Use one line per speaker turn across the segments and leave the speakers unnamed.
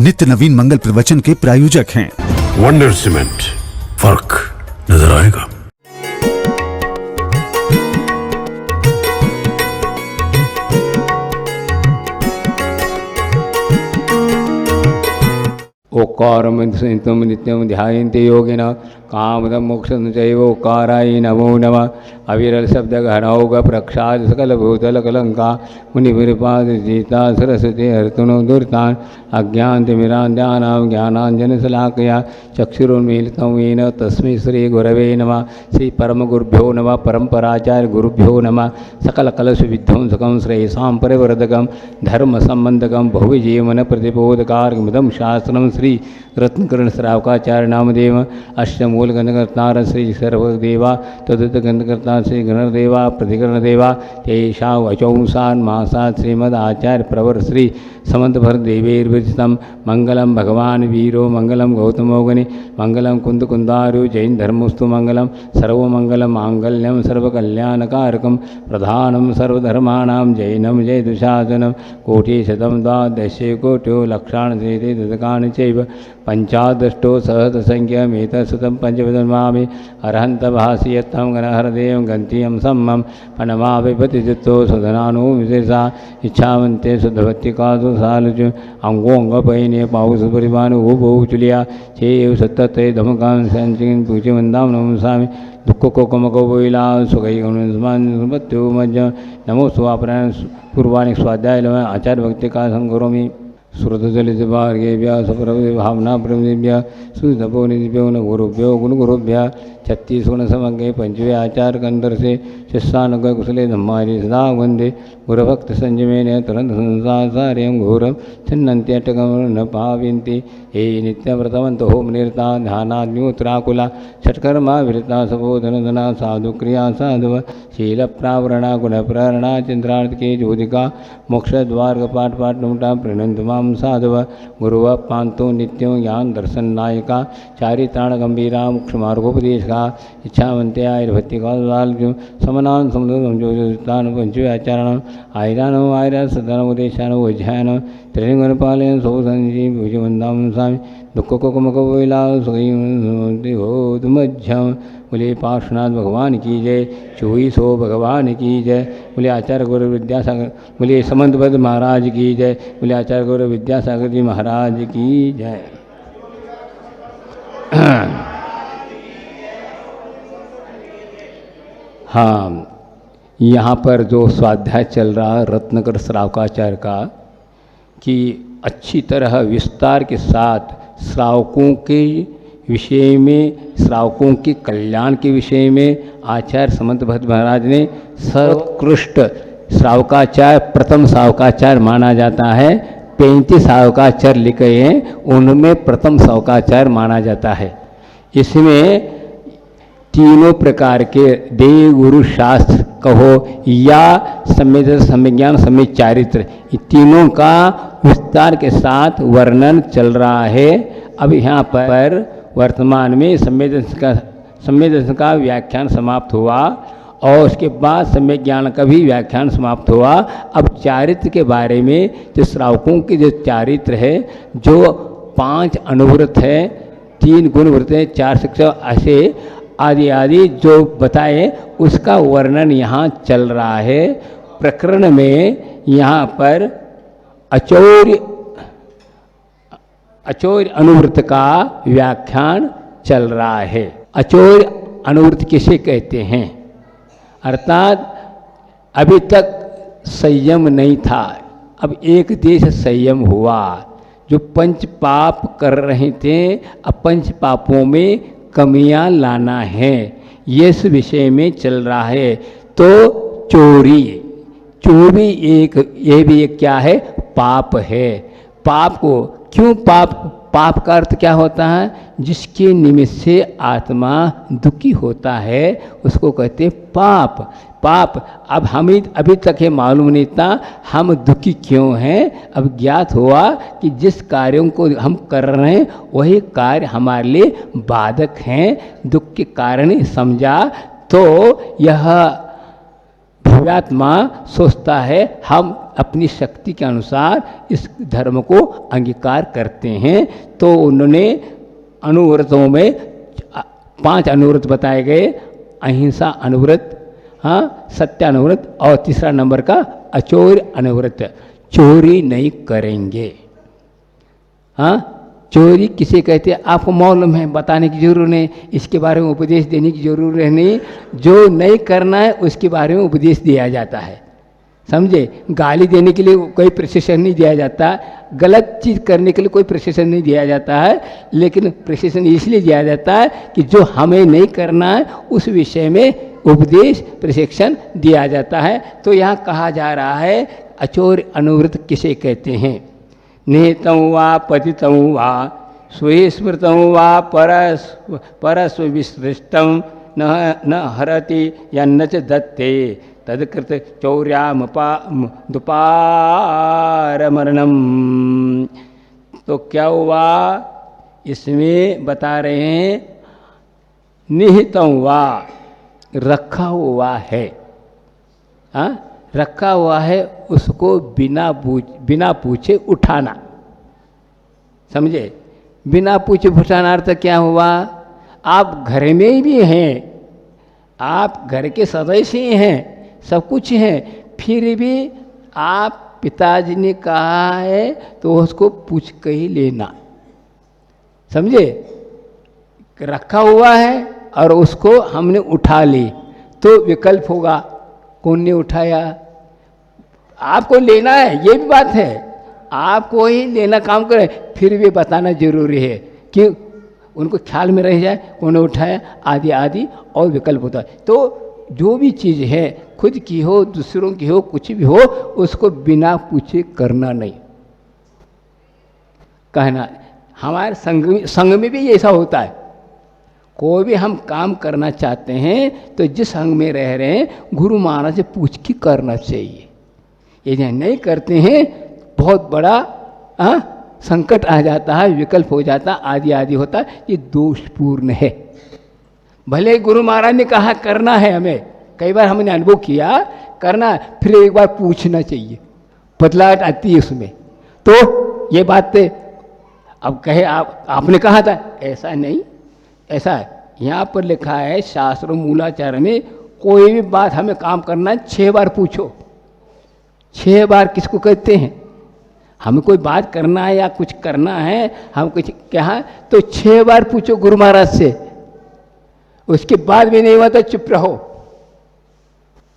नित्य नवीन मंगल प्रवचन के प्रायोजक हैं।
वंडर सीमेंट, फर्क नजर आएगा।
ओक्कारं संहितं नित्यं ध्यायन्ते योगिनः कामदं मोक्षं चैव ओक्काराय नमो नमः। अविरल शब्द घनौघ प्रक्षाद सकल भूतल कलंका मुनिभिर्पाद जीता सरस्वती हर्तुनो दुर्तान् अज्ञानतिमिरान्ध्यानां ज्ञानाञ्जनशलाकया चक्षुरुन्मीलितं येन तस्मै श्री गुरवे नमः। श्री परमगुरुभ्यो नमः। परम्पराचार्य गुरुभ्यो नमः। सकल कलश विध्वंसकं श्रेयसां परिवर्धकं धर्मसम्बन्धकं बहुविजीवन प्रतिबोधकारकमिदं शास्त्रं श्री रत्नकर्ण श्रावकाचार्य नामदेव अष्टमूल गणकर्ता श्री सर्वदेवा तदुत गणकर्ता श्री गणदेवा प्रतिगणदेवा तेषा वचौंसान् मासात् श्रीमद आचार्य प्रवर श्री समंतभर देवेर्विरचितं मंगलम भगवान वीरो मंगलम गौतमोगनि मंगलम कुंद कुंदारु जैन धर्मस्तु मंगलम सर्वमंगलम मांगल्यम सर्वकल्याणकारकम प्रधानम सर्वधर्माणां जैनम जय दुशासनम कोटिशतं द्वादशे कोट्यो लक्षान् चेति दशकानि चैव पंचादष्टो सहस्रसंख्यमेतत्शतं पंचविदन्मामि अरहन्त भाषयत्तं गणहरदेवं गन्तीयं सम्मं पनमाविपतिचित्तो सुधनानो विशेषा इच्छावन्ते शुद्धभक्तिकासु सालुचु अंगोंगपैने पाउस परिवानु बहुचुलिया चेव सत्तते धमकां संचिन पूज्यवन्दां नमसामि दुःख को कमको बोला सुखई मृत्यु मज्ज नमो स्वापरायण पूर्वाणि स्वाध्याय आचार्य भक्ति का संगरोमी श्रुतजलित भार्गे व्यास भावना प्रभ्य सुधपो निभ्यो न गुरुभ्यो गुरुभ्य 36 गुण समग्रे पंचवे आचार कंदर से शिष्यानुग कुशले धम्मारी सदा वंदे गुरुभक्त संयमेन तुरंत संसारम घोरम छिन्नन्त्यटकम न पाविन्ति हे नित्यव्रतवंत होम निरता ध्यानाग्निहोत्राकुला षट्कर्मा विरता सबोधनधना साधु क्रिया साधु शील प्रावरणा गुण प्रेरणा चंद्रार्थ के ज्योतिका मोक्ष द्वार पाठ पाठ नुटा प्रणंत माम साधव गुरुव पांतो नित्यो ज्ञान दर्शन नायका चारित्राण गंभीरा मोक्ष मार्गोपदेश का इच्छावंते आयुर्भक्ति का समनान समुदान पंचवे आचारण आयरानो आयरा सदान उदेशान वज्ञान त्रिलिंगन पालयन सौ संजीव भुजवंदाम स्वामी दुख को कमकोला सुखी हो तुमज्झम बोले पार्श्वनाथ भगवान की जय। 2400 भगवान की जय। बोले आचार्य गुरु विद्यासागर बोले समंतभद्र महाराज की जय। बोले आचार्य गुरु विद्यासागर जी महाराज की जय। हाँ, यहाँ पर जो स्वाध्याय चल रहा रत्नकर श्रावकाचार्य का कि अच्छी तरह विस्तार के साथ श्रावकों के विषय में, श्रावकों के कल्याण के विषय में आचार्य समंतभद्र महाराज ने सर्वोत्कृष्ट श्रावकाचार्य, प्रथम श्रावकाचार्य माना जाता है। 35 श्रावकाचार्य लिखे हैं, उनमें प्रथम श्रावकाचार्य माना जाता है। इसमें तीनों प्रकार के देव गुरु शास्त्र कहो या सम्यक सम्यज्ञान सम्यक चारित्र, इन तीनों का विस्तार के साथ वर्णन चल रहा है। अब यहाँ पर वर्तमान में सम्यक का व्याख्यान समाप्त हुआ और उसके बाद सम्यक ज्ञान का भी व्याख्यान समाप्त हुआ। अब चारित्र के बारे में, जो श्रावकों के जो चारित्र है, जो 5 अनुव्रत है, 3 गुणव्रत है, 4 शिक्षा ऐसे आदि आदि जो बताए, उसका वर्णन यहाँ चल रहा है। प्रकरण में यहाँ पर अचौर्य अनुव्रत का व्याख्यान चल रहा है। अचौर्य अनुव्रत किसे कहते हैं? अर्थात अभी तक संयम नहीं था, अब एक देश संयम हुआ। जो पंच पाप कर रहे थे, अब पंच पापों में कमियां लाना है, ये इस विषय में चल रहा है। तो चोरी ये भी एक क्या है? पाप है। पाप को क्यों पाप का अर्थ क्या होता है? जिसके निमित्त से आत्मा दुखी होता है उसको कहते हैं पाप। अब हमें अभी तक ये मालूम नहीं था हम दुखी क्यों हैं। अब ज्ञात हुआ कि जिस कार्यों को हम कर रहे हैं वही कार्य हमारे लिए बाधक हैं, दुख के कारण समझा। तो यह काव्यात्मा सोचता है हम अपनी शक्ति के अनुसार इस धर्म को अंगीकार करते हैं। तो उन्होंने अनुव्रतों में 5 अनुव्रत बताए गए, अहिंसा अनुव्रत, हाँ, सत्यानुव्रत, और तीसरा नंबर का अचोर अनुव्रत, चोरी नहीं करेंगे। हाँ, चोरी किसे कहते हैं आपको मालूम है, बताने की जरूरत नहीं, इसके बारे में उपदेश देने की जरूरत नहीं। जो नहीं करना है उसके बारे में उपदेश दिया जाता है, समझे। गाली देने के लिए कोई प्रशिक्षण नहीं दिया जाता, गलत चीज़ करने के लिए कोई प्रशिक्षण नहीं दिया जाता है, लेकिन प्रशिक्षण इसलिए दिया जाता है कि जो हमें नहीं करना है उस विषय में उपदेश प्रशिक्षण दिया जाता है। तो यहाँ कहा जा रहा है अचोर अनुव्रत किसे कहते हैं। निहितं वा पतितं वा सुस्मृतं वा परस्वविस्पृष्टं न हरति यन्न च दत्ते तत्कृत चौर्यामुपारमरणम्। तो क्या हुआ, इसमें बता रहे हैं निहितं वा, रखा हुआ है, हाँ, रखा हुआ है, उसको बिना पूछे उठाना, समझे। बिना पूछे उठाना अर्थ क्या हुआ, आप घर में भी हैं, आप घर के सदस्य ही हैं, सब कुछ हैं, फिर भी आप पिताजी ने कहा है तो उसको पूछ कर ही लेना, समझे। रखा हुआ है और उसको हमने उठा ली तो विकल्प होगा, कौन ने उठाया, आपको लेना है, ये भी बात है, आपको ही लेना काम करे, फिर भी बताना जरूरी है कि उनको ख्याल में रह जाए कौन उठाया, आदि आदि और विकल्प होता है। तो जो भी चीज़ है, खुद की हो दूसरों की हो कुछ भी हो, उसको बिना पूछे करना नहीं, कहना। हमारे संग में भी ऐसा होता है, कोई भी हम काम करना चाहते हैं तो जिस संग में रह रहे हैं गुरु महाराज से पूछ के करना चाहिए। यदि नहीं करते हैं बहुत बड़ा संकट आ जाता है, विकल्प हो जाता है, आदि आदि होता है, ये दोषपूर्ण है। भले गुरु महाराज ने कहा करना है, हमें कई बार हमने अनुभव किया करना, फिर एक बार पूछना चाहिए, बदलाव आती है उसमें। तो ये बात अब कहे आपने कहा था, ऐसा नहीं, ऐसा है यहाँ पर लिखा है शास्त्रों मूलाचार में, कोई भी बात हमें काम करना है 6 बार पूछो। 6 बार किसको कहते हैं, हमें कोई बात करना है या कुछ करना है, हम कुछ कहा तो 6 बार पूछो गुरु महाराज से, उसके बाद भी नहीं हुआ तो चुप रहो,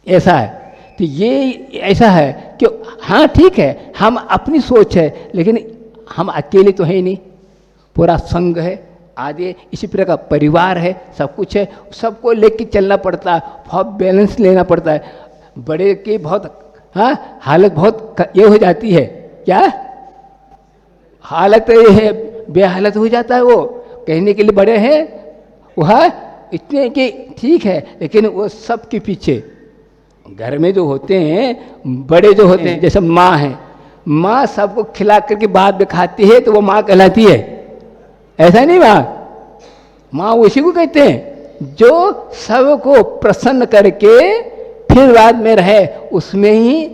ऐसा है। तो ये ऐसा है कि हाँ ठीक है, हम अपनी सोच है, लेकिन हम अकेले तो है नहीं, पूरा संघ है आदि, इसी प्रकार परिवार है, सब कुछ है, सबको लेके चलना पड़ता है, बहुत बैलेंस लेना पड़ता है। बड़े की बहुत हालत बहुत ये हो जाती है, क्या हालत ये है, बेहालत हो जाता है। वो कहने के लिए बड़े हैं, वह इतने कि ठीक है, लेकिन वो सब के पीछे घर में जो होते हैं, बड़े जो होते हैं, जैसे माँ है, माँ सबको खिला करके बाद में खाती है तो वो माँ कहलाती है, ऐसा नहीं। माँ उसी को कहते हैं जो सबको प्रसन्न करके फिर बाद में रहे, उसमें ही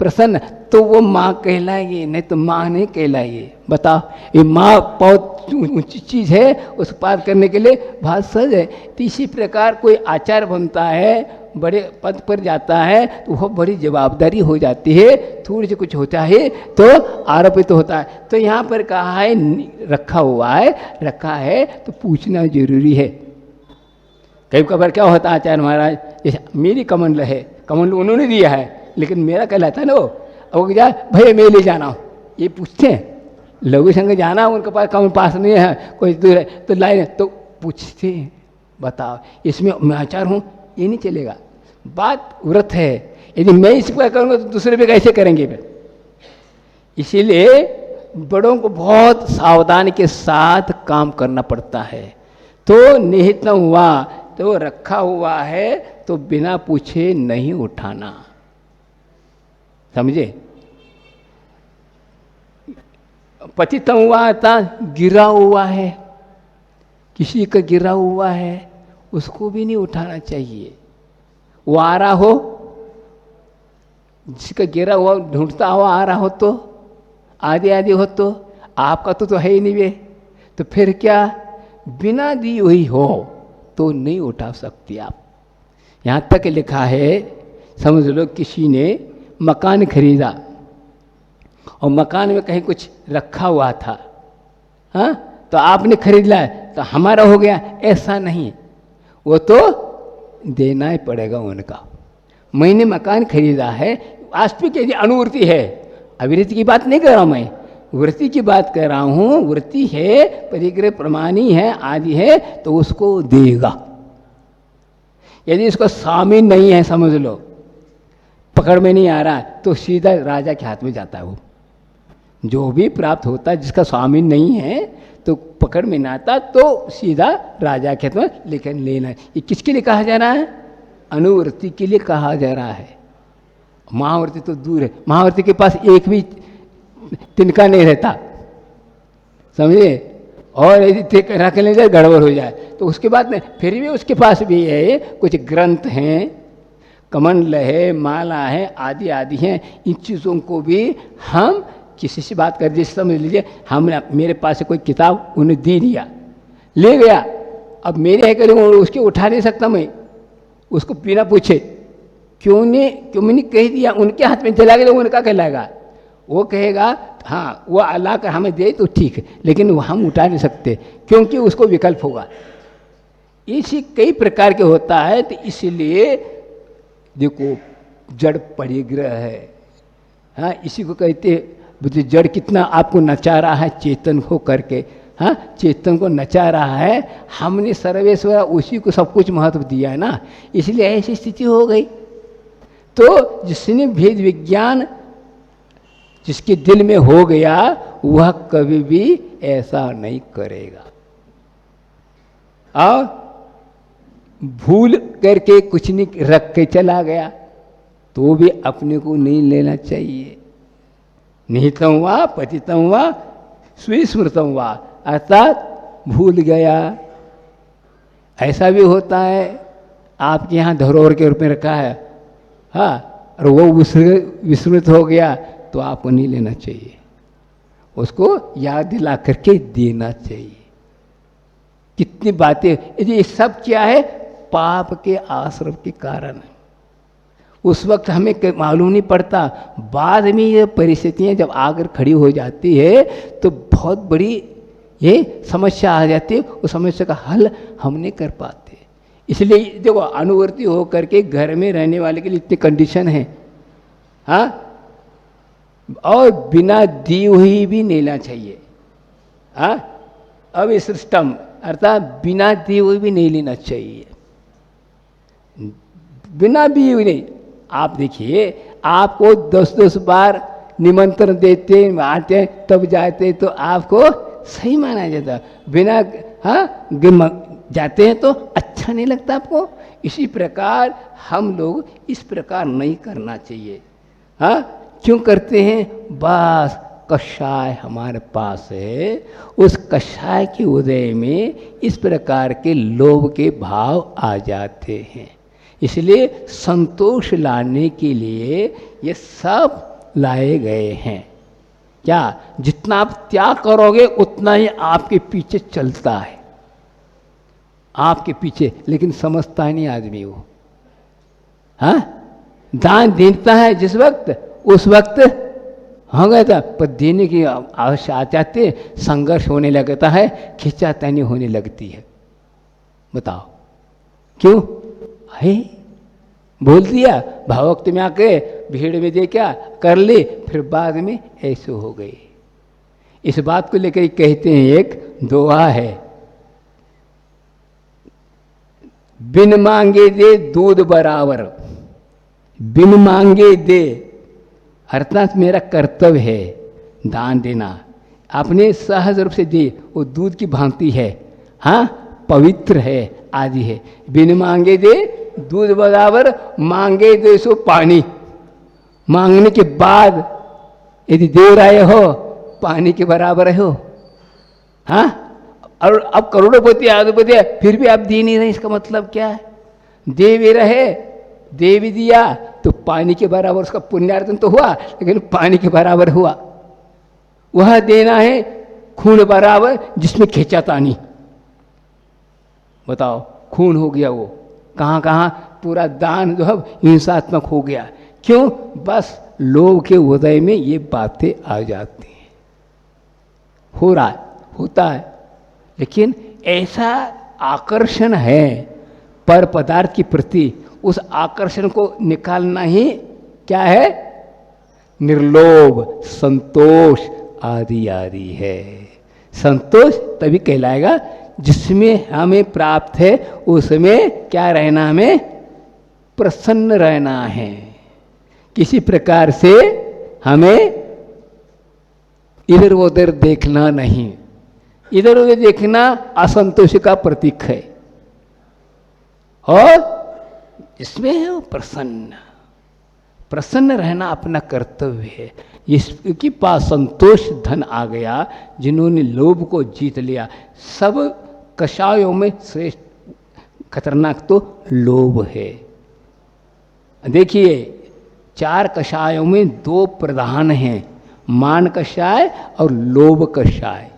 प्रसन्न, तो वो माँ कहलाएगी, नहीं तो माँ नहीं कहलाएगी। बताओ, ये माँ बहुत ऊंची चीज़ है, उस पार करने के लिए बहुत सहज है। तो इसी प्रकार कोई आचार बनता है, बड़े पद पर जाता है तो वह बड़ी जवाबदारी हो जाती है, थोड़ी सी कुछ होता है तो आरोपित होता है। तो यहाँ पर कहा है रखा हुआ है, रखा है तो पूछना जरूरी है। कई कबार क्या होता है आचार्य महाराज, जैसे मेरी कमंडल है, कमंडल उन्होंने दिया है, लेकिन मेरा कहलाता है ना वो जा भैया मैं ले जाना, ये पूछते हैं। लघु संग जाना, उनके पास कमंडल पास नहीं है, कोई दूर है तो लाइन तो पूछते हैं, बताओ इसमें मैं आचार हूँ, ये नहीं चलेगा। बात व्रत है, यदि मैं इस पर करूँगा तो दूसरे पे कैसे करेंगे फिर। इसीलिए बड़ों को बहुत सावधानी के साथ काम करना पड़ता है। तो निहित हुआ तो रखा हुआ है तो बिना पूछे नहीं उठाना, समझे। पतित हुआ था, गिरा हुआ है, किसी का गिरा हुआ है उसको भी नहीं उठाना चाहिए। वारा हो जिसका गिरा हुआ ढूंढता हुआ आ रहा हो तो आदि आदि हो तो आपका तो है ही नहीं वे, तो फिर क्या बिना दी हुई हो तो नहीं उठा सकती आप। यहाँ तक लिखा है, समझ लो किसी ने मकान खरीदा और मकान में कहीं कुछ रखा हुआ था, हाँ, तो आपने खरीद लिया तो हमारा हो गया, ऐसा नहीं, वो तो देना ही पड़ेगा उनका। मैंने मकान खरीदा है, वास्तविक यदि अनुवृत्ति है, अविरति की बात नहीं कर रहा हूँ मैं, वृत्ति की बात कर रहा हूँ। वृत्ति है, परिग्रह प्रमाणी है, आदि है, तो उसको देगा। यदि इसको शामिल नहीं है, समझ लो पकड़ में नहीं आ रहा, तो सीधा राजा के हाथ में जाता है। वो जो भी प्राप्त होता है जिसका स्वामी नहीं है तो पकड़ में ना आता, तो सीधा राजा के हाथ में लेकिन लेना है। ये किसके लिए कहा जा रहा है? अनुवृत्ति के लिए कहा जा रहा है। महावृत्ति तो दूर है, महावृत्ति के पास एक भी तिनका नहीं रहता, समझे, और यदि रख ले जाए गड़बड़ हो जाए तो उसके बाद में फिर भी उसके पास भी है कुछ ग्रंथ हैं, कमंडल है, माला है, आदि आदि हैं। इन चीज़ों को भी हम किसी से बात कर, जैसे समझ लीजिए हमने मेरे पास से कोई किताब उन्हें दे दिया, ले गया, अब मेरे है करेंगे उसके उठा नहीं सकता मैं, उसको बिना पूछे क्यों मैंने कह दिया, उनके हाथ में चला गया, उनका कहलाएगा, वो कहेगा हाँ वो अल्लाह का हमें दे तो ठीक है, लेकिन वो हम उठा नहीं सकते क्योंकि उसको विकल्प होगा। इसी कई प्रकार के होता है, तो इसलिए देखो जड़ परिग्रह है, हाँ, इसी को कहते बुद्धि। जड़ कितना आपको नचा रहा है चेतन हो करके, हाँ, चेतन को नचा रहा है, हमने सर्वेश्वर उसी को सब कुछ महत्व दिया है ना, इसलिए ऐसी स्थिति हो गई। तो जिसने भेद विज्ञान जिसके दिल में हो गया वह कभी भी ऐसा नहीं करेगा। और भूल करके कुछ नहीं रख के चला गया तो भी अपने को नहीं लेना चाहिए। निहितम वा पतितम वा स्विस्मृतम वा, अर्थात भूल गया। ऐसा भी होता है आपके यहाँ धरोहर के रूप में रखा है, हाँ, और वो विस्मृत हो गया तो आपको नहीं लेना चाहिए, उसको याद दिला करके देना चाहिए। कितनी बातें, ये सब क्या है? पाप के आश्रम के कारण। उस वक्त हमें मालूम नहीं पड़ता, बाद में ये परिस्थितियाँ जब आकर खड़ी हो जाती है तो बहुत बड़ी ये समस्या आ जाती है, उस समस्या का हल हम नहीं कर पाते। इसलिए देखो अनुवर्ती हो करके घर में रहने वाले के लिए इतनी कंडीशन है, हाँ, और बिना दी हुई भी नहीं लेना चाहिए, हाँ, अब इस सिस्टम अर्थात बिना दी हुई भी नहीं लेना चाहिए। बिना दी हुई नहीं, आप देखिए आपको 10-10 बार निमंत्रण देते आते तब जाते तो आपको सही माना जाता, बिना हाँ जाते हैं तो अच्छा नहीं लगता आपको। इसी प्रकार हम लोग इस प्रकार नहीं करना चाहिए, हाँ, क्यों करते हैं? बस कषाय हमारे पास है, उस कषाय के उदय में इस प्रकार के लोभ के भाव आ जाते हैं। इसलिए संतोष लाने के लिए ये सब लाए गए हैं। क्या? जितना आप त्याग करोगे उतना ही आपके पीछे चलता है, आपके पीछे, लेकिन समझता नहीं आदमी वो, हाँ, दान देता है जिस वक्त उस वक्त हो गया था, पर देने की आवश्यकता आ जाते, संघर्ष होने लगता है, खींचातानी होने लगती है। बताओ क्यों? है बोल दिया, भावुकता में आके भीड़ में दे क्या कर ले, फिर बाद में ऐसे हो गई। इस बात को लेकर कहते हैं, एक दोहा है, बिन मांगे दे दूध बराबर, बिन मांगे दे, अर्थात मेरा कर्तव्य है दान देना, अपने सहज रूप से दे, वो दूध की भांति है, हाँ, पवित्र है, आदि है। बिन मांगे दे दूध बराबर, मांगे दे सो पानी, मांगने के बाद यदि दे रहे हो पानी के बराबर हो, हाँ, और अब करोड़ोंपति आधिपति है फिर भी आप दे नहीं रहे, इसका मतलब क्या है? दे भी रहे दे भी दिया तो पानी के बराबर उसका पुण्यार्जन तो हुआ, लेकिन पानी के बराबर हुआ। वह देना है खून बराबर जिसमें खींचातानी। बताओ, खून हो गया वो, कहाँ कहाँ पूरा दान जो है हिंसात्मक हो गया। क्यों? बस लोग के हृदय में ये बातें आ जाती हैं। हो रहा है, होता है, लेकिन ऐसा आकर्षण है पर पदार्थ के प्रति, उस आकर्षण को निकालना ही क्या है? निर्लोभ, संतोष आदि आदि है। संतोष तभी कहलाएगा जिसमें हमें प्राप्त है, उसमें क्या रहना, हमें प्रसन्न रहना है। किसी प्रकार से हमें इधर उधर देखना नहीं। इधर उधर देखना असंतोष का प्रतीक है, और इसमें है वो प्रसन्न। प्रसन्न रहना अपना कर्तव्य है। इसके पास संतोष धन आ गया, जिन्होंने लोभ को जीत लिया। सब कषायों में श्रेष्ठ खतरनाक तो लोभ है। देखिए, 4 कषायों में 2 प्रधान हैं, मान कषाय और लोभ कषाय।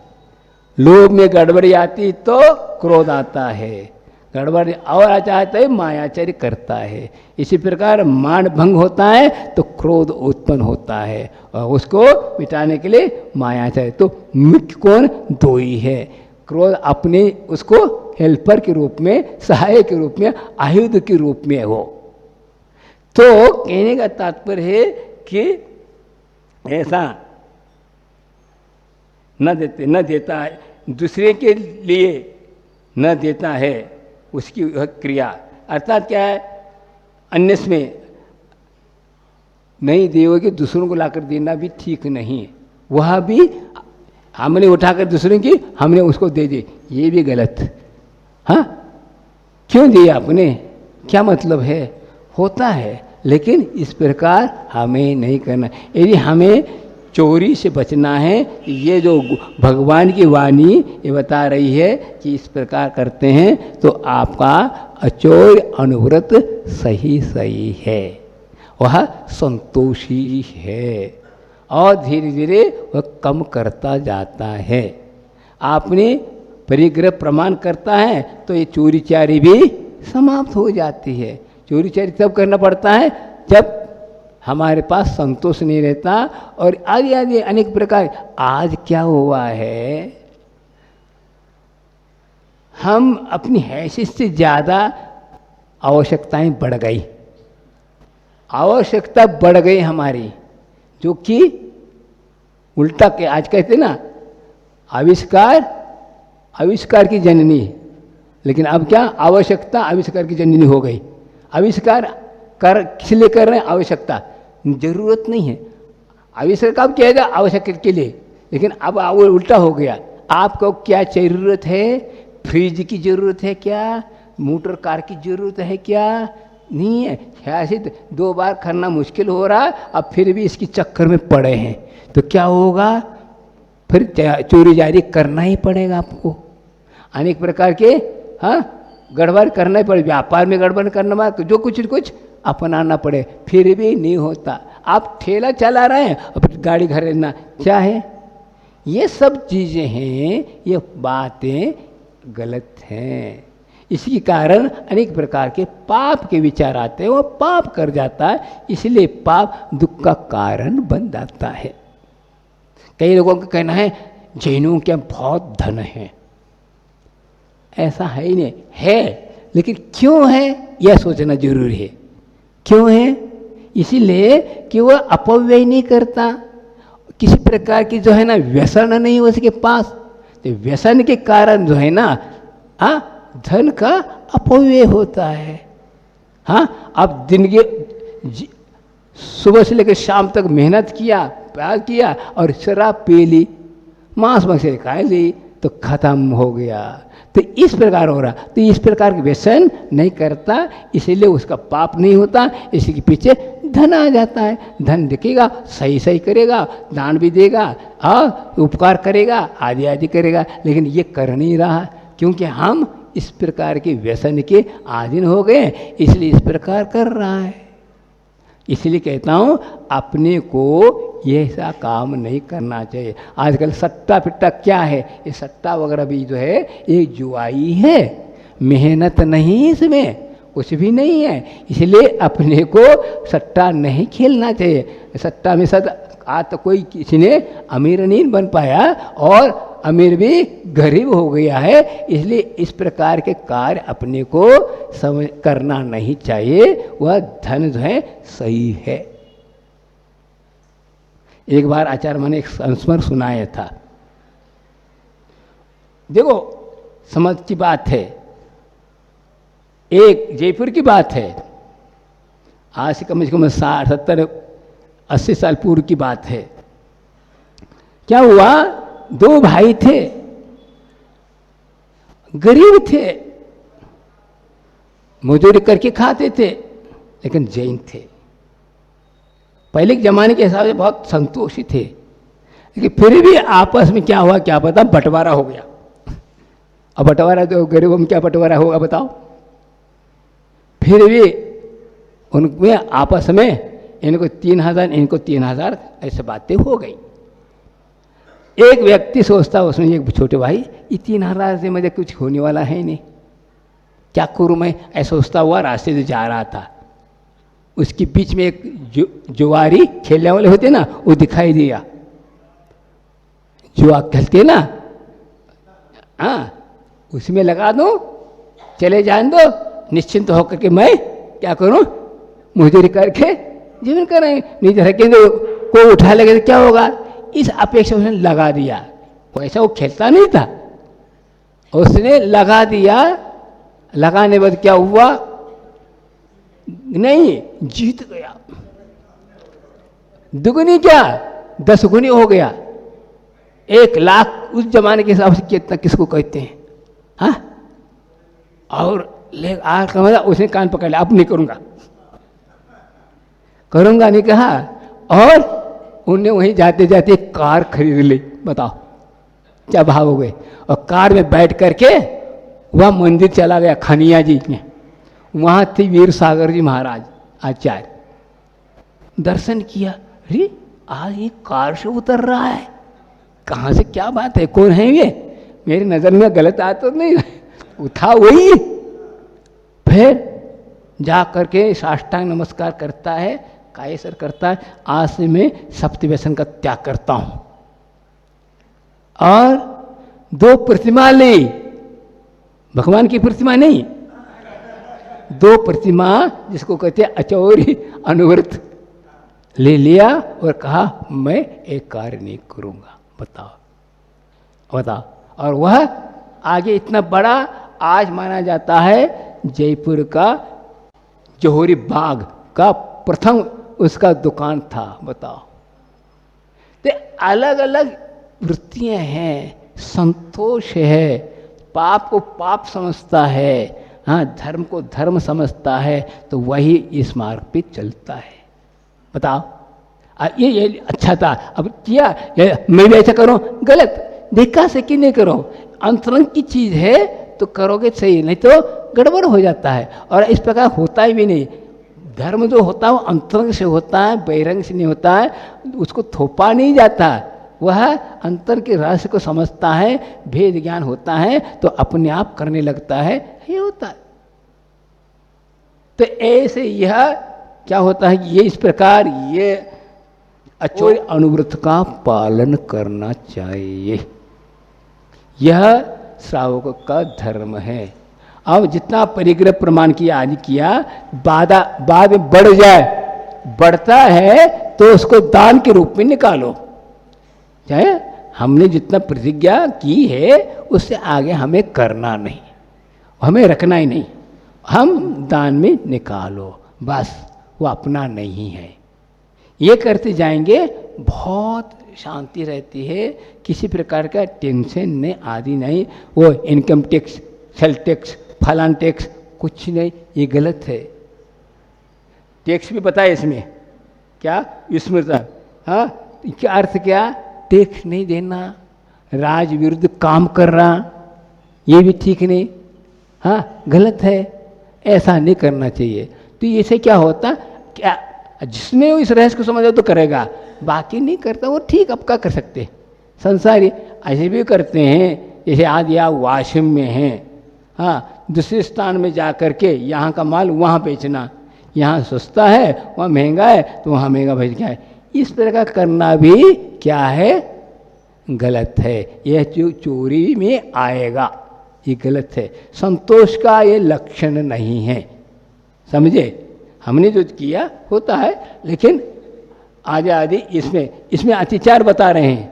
लोभ में गड़बड़ी आती तो क्रोध आता है, गड़बड़ और आ जाता है मायाचर्य करता है। इसी प्रकार मान भंग होता है तो क्रोध उत्पन्न होता है, और उसको मिटाने के लिए मायाचर्य। तो मुख्य कौन? 2 ही है। क्रोध अपने उसको हेल्पर के रूप में, सहायक के रूप में, आयुध के रूप में हो। तो कहने का तात्पर्य है कि ऐसा न देता है, दूसरे के लिए न देता है, उसकी वह क्रिया। अर्थात क्या है? अन्य में नहीं देवोगे, दूसरों को लाकर देना भी ठीक नहीं है। वह भी हमने उठाकर दूसरों की हमने उसको दे दी, ये भी गलत। हाँ, क्यों दिया आपने? क्या मतलब है? होता है, लेकिन इस प्रकार हमें नहीं करना। यदि हमें चोरी से बचना है, ये जो भगवान की वाणी ये बता रही है कि इस प्रकार करते हैं तो आपका अचोर अनुव्रत सही सही है, वह संतोषी है, और धीरे धीरे वह कम करता जाता है। आपने परिग्रह प्रमाण करता है तो ये चोरी चारी भी समाप्त हो जाती है। चोरी चारी तब करना पड़ता है जब हमारे पास संतोष नहीं रहता, और आदि आदि अनेक प्रकार। आज क्या हुआ है, हम अपनी हैसियत से ज़्यादा आवश्यकताएं बढ़ गई, आवश्यकता बढ़ गई हमारी, जो कि उल्टा के आज कहते ना, आविष्कार की जननी। लेकिन अब क्या? आवश्यकता आविष्कार की जननी हो गई। आविष्कार किस लिए कर रहे हैं? आवश्यकता, जरूरत नहीं है। आविष्कार कब किया जाए? आवश्यकता के लिए। लेकिन अब वो उल्टा हो गया। आपको क्या जरूरत है? फ्रिज की जरूरत है क्या? मोटर कार की जरूरत है क्या? नहीं है। शायद 2 बार करना मुश्किल हो रहा है, अब फिर भी इसकी चक्कर में पड़े हैं, तो क्या होगा? फिर चोरी जारी करना ही पड़ेगा आपको। अनेक प्रकार के गड़बड़ करना ही पड़े, व्यापार में गड़बड़ करना, जो कुछ अपनाना पड़े, फिर भी नहीं होता। आप ठेला चला रहे हैं, अब गाड़ी खरीदना क्या है? ये सब चीज़ें हैं, ये बातें गलत हैं। इसी कारण अनेक प्रकार के पाप के विचार आते हैं, वो पाप कर जाता है, इसलिए पाप दुख का कारण बन जाता है। कई लोगों का कहना है जैनों के बहुत धन है। ऐसा है ही नहीं है, लेकिन क्यों है यह सोचना जरूरी है। क्यों है? इसीलिए कि वह अपव्यय नहीं करता, किसी प्रकार की जो है ना व्यसन नहीं उसके पास। तो व्यसन के कारण जो है ना धन का अपव्यय होता है। अब दिन के सुबह से लेकर शाम तक मेहनत किया, प्यार किया, और शराब पी ली, मांस मछली खा ली, तो खत्म हो गया। तो इस प्रकार हो रहा। तो इस प्रकार के व्यसन नहीं करता, इसीलिए उसका पाप नहीं होता। इसी के पीछे धन आ जाता है। धन दिखेगा, सही सही करेगा, दान भी देगा, उपकार करेगा, आदि आदि करेगा, लेकिन ये कर नहीं रहा, क्योंकि हम इस प्रकार के व्यसन के अधीन हो गए, इसलिए इस प्रकार कर रहा है। इसलिए कहता हूँ अपने को ये ऐसा काम नहीं करना चाहिए। आजकल सट्टा पिट्टा क्या है, ये सट्टा वगैरह भी जो है ये जुआई है, मेहनत नहीं, इसमें कुछ भी नहीं है। इसलिए अपने को सट्टा नहीं खेलना चाहिए। सट्टा में आज तो कोई किसी ने अमीर नहीं बन पाया और अमीर भी गरीब हो गया है। इसलिए इस प्रकार के कार्य अपने को समझ करना नहीं चाहिए। वह धन जो है सही है। एक बार आचार्य मैंने एक संस्मरण सुनाया था। देखो समझ की बात है, एक जयपुर की बात है, आज से कम 60, 70, 80 साल पूर्व की बात है। क्या हुआ, दो भाई थे, गरीब थे, मजदूरी करके खाते थे, लेकिन जैन थे। पहले के जमाने के हिसाब से बहुत संतोषी थे, लेकिन फिर भी आपस में क्या हुआ क्या पता, बंटवारा हो गया। अब बंटवारा तो गरीबों में क्या बंटवारा होगा बताओ। फिर भी उनमें आपस में इनको 3000 इनको 3000 ऐसे बातें हो गई। एक व्यक्ति सोचता उसमें, एक छोटे भाई, ये 3000 से मुझे कुछ होने वाला है नहीं, क्या करूँ मैं, ऐसा सोचता हुआ रास्ते से जा रहा था। उसके बीच में एक जुआरी खेलने वाले होते ना, वो दिखाई दिया। जुआ खेलते ना, हाँ, उसमें लगा दो, चले जान दो, निश्चिंत होकर के मैं क्या करूं, मजदूरी करके जीवन करें, नहीं तो रखेंगे कोई उठा लगे तो क्या होगा, इस अपेक्षा उसने लगा दिया। वैसा वो खेलता नहीं था, उसने लगा दिया। लगाने के बाद क्या हुआ, नहीं जीत गया। दुगुनी क्या 10 गुनी हो गया। 1 लाख उस जमाने के हिसाब से कितना किसको कहते हैं, हाँ। और ले आग का मजा, उसने कान पकड़ लिया, अब नहीं करूंगा नहीं कहा, और उन्हें वहीं जाते जाते एक कार खरीद ली। बताओ क्या भाव हो गए। और कार में बैठ करके वह मंदिर चला गया, खनिया जी में। वहाँ थे वीर सागर जी महाराज आचार्य। दर्शन किया, अरे आज ये कार से उतर रहा है, कहाँ से, क्या बात है, कौन है ये, मेरी नज़र में गलत आ तो नहीं, उठा वही। फिर जा करके साष्टांग नमस्कार करता है, कायसर करता है, आज से मैं सप्त व्यसन का त्याग करता हूँ। और 2 प्रतिमा ली, भगवान की प्रतिमा नहीं, 2 प्रतिमा जिसको कहते हैं अचौरी अनुव्रत ले लिया और कहा मैं एक कार्य नहीं करूँगा। बताओ। और वह आगे इतना बड़ा आज माना जाता है जयपुर का जौहरी बाग का प्रथम उसका दुकान था। बताओ, तो अलग अलग वृत्तियां हैं, संतोष है, पाप को पाप समझता है, हाँ, धर्म को धर्म समझता है, तो वही इस मार्ग पे चलता है। बताओ, ये अच्छा था, अब किया, मैं भी ऐसा करूं, गलत, देखा से कि नहीं करो, अंतरंग की चीज है तो करोगे सही, नहीं तो गड़बड़ हो जाता है। और इस प्रकार होता ही भी नहीं। धर्म जो होता है वो अंतरंग से होता है, बहिरंग से नहीं होता है, उसको थोपा नहीं जाता। वह अंतर के रहस्य को समझता है, भेद ज्ञान होता है तो अपने आप करने लगता है, ये होता है। तो ऐसे यह क्या होता है कि ये इस प्रकार ये अचोर अनुव्रत का पालन करना चाहिए। यह श्रावकों का धर्म है। अब जितना परिग्रह प्रमाण किया आदि किया, बाद में बढ़ जाए, बढ़ता है तो उसको दान के रूप में निकालो। चाहे हमने जितना प्रतिज्ञा की है उससे आगे हमें करना नहीं, हमें रखना ही नहीं, हम दान में निकालो, बस। वो अपना नहीं है। ये करते जाएंगे, बहुत शांति रहती है, किसी प्रकार का टेंशन नहीं, आदि नहीं। वो इनकम टैक्स, सेल टैक्स, फलान टैक्स, कुछ नहीं, ये गलत है। टैक्स भी पता है इसमें क्या विस्मृता, हाँ, क्या अर्थ, क्या टैक्स नहीं देना, राज विरुद्ध काम कर रहा, ये भी ठीक नहीं। हाँ गलत है, ऐसा नहीं करना चाहिए। तो इससे क्या होता, क्या जिसने इस रहस्य को समझा तो करेगा, बाकी नहीं करता वो ठीक अब क्या कर सकते। संसारी ऐसे भी करते हैं, जैसे आज या वाशिम में हैं, हाँ दूसरे स्थान में जा कर के यहाँ का माल वहाँ बेचना, यहाँ सस्ता है वहाँ महंगा है तो वहाँ महंगा बेच क्या है, इस तरह का करना भी क्या है, गलत है। यह चोरी में आएगा, ये गलत है। संतोष का ये लक्षण नहीं है, समझे। हमने जो किया होता है, लेकिन आगे आदि इसमें अतिचार बता रहे हैं।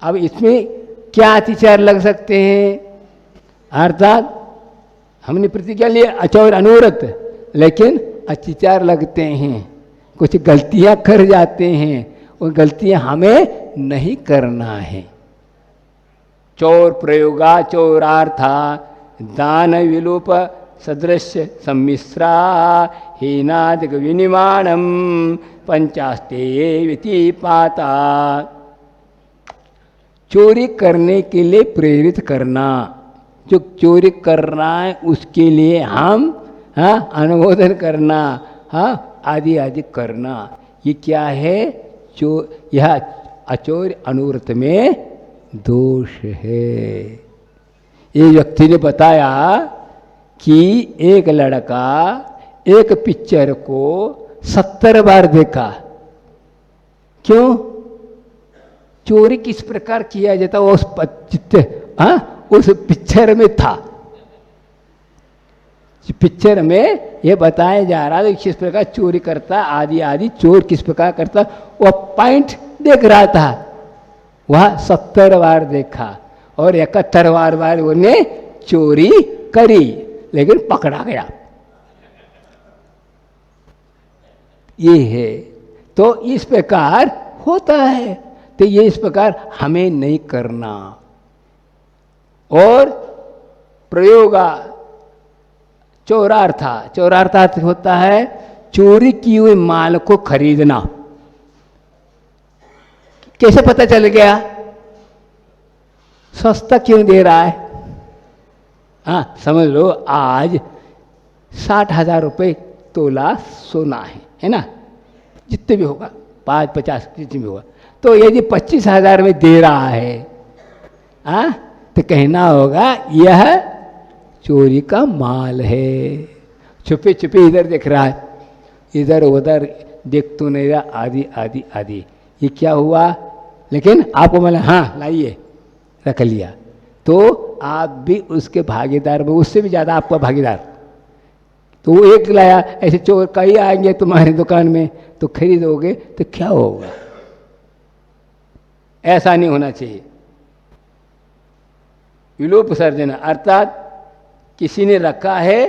अब इसमें क्या अतिचार लग सकते हैं, अर्थात हमने प्रतिज्ञा ली अचौर अनुव्रत, लेकिन अतिचार लगते हैं, कुछ गलतियां कर जाते हैं, वो गलतियां हमें नहीं करना है। चौर प्रयोगा चौरार्था दान विलोप सदृश्य सम्मिश्रा हीनादिक विनिमानम पंचास्ते व्यतिपाता। चोरी करने के लिए प्रेरित करना, जो चोरी कर रहा है उसके लिए हम अनुमोदन करना, आदि आदि करना, ये क्या है, यह अचौर अनुव्रत में दोष है। ये व्यक्ति ने बताया कि एक लड़का एक पिक्चर को 70 बार देखा। क्यों? चोरी किस प्रकार किया जाता उस उस पिक्चर में था। पिक्चर में ये बताया जा रहा है किस प्रकार चोरी करता, आदि आदि चोर किस प्रकार करता, वह पॉइंट देख रहा था। वह 70 बार देखा और 71 बार उन्हें चोरी करी, लेकिन पकड़ा गया। ये है, तो इस प्रकार होता है। तो ये इस प्रकार हमें नहीं करना। और प्रयोगा चौरार्थ होता है चोरी की हुई माल को खरीदना। कैसे पता चल गया, सस्ता क्यों दे रहा है? हाँ समझ लो, आज 60,000 रुपये तोला सोना है ना, जितने भी होगा 5-50 जितने भी होगा, तो यदि 25,000 में दे रहा है, तो कहना होगा यह चोरी का माल है। छुपे छुपे इधर देख रहा है, इधर उधर देख तो नहीं रहा, आदि आदि आदि, ये क्या हुआ? लेकिन आपको मैंने हाँ लाइए रख लिया, तो आप भी उसके भागीदार में, उससे भी ज़्यादा आपका भागीदार। तो वो एक लाया, ऐसे चोर कई आएंगे तुम्हारी दुकान में तो खरीदोगे तो क्या होगा? ऐसा नहीं होना चाहिए। विलोप सर्जन अर्थात किसी ने रखा है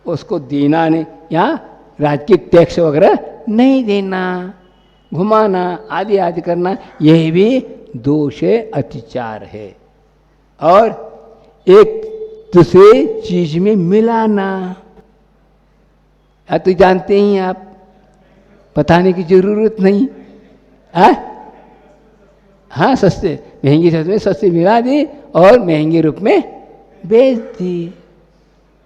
उसको देना नहीं, यहाँ राजकीय टैक्स वगैरह नहीं देना, घुमाना आदि आदि करना, यह भी दोष है, अतिचार है। और एक दूसरे चीज में मिलाना, तो जानते ही आप, बताने की जरूरत नहीं। हाँ सस्ते महंगी सस्ते में सस्ते मिला दी और महंगे रूप में बेच दी।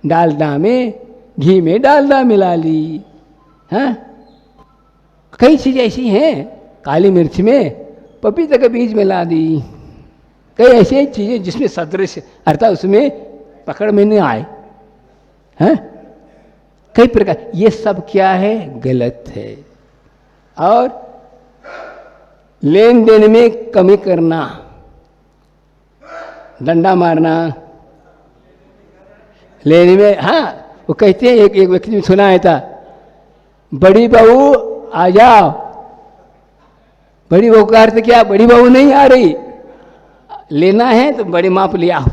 डालडा में घी में डालडा मिला ली। हाँ कई चीज़ें ऐसी हैं, काली मिर्च में पपीते का बीज मिला दी। कई ऐसी चीज़ें जिसमें सदृश अर्थात उसमें पकड़ में नहीं आए। हैं कई प्रकार, ये सब क्या है? गलत है। और लेन देन में कमी करना, डंडा मारना लेने में। हाँ वो कहते हैं, एक व्यक्ति ने सुना है था, बड़ी बहू आ जाओ। बड़ी बहू का अर्थ क्या? बड़ी बहू नहीं आ रही, लेना है तो बड़ी माप ले आओ,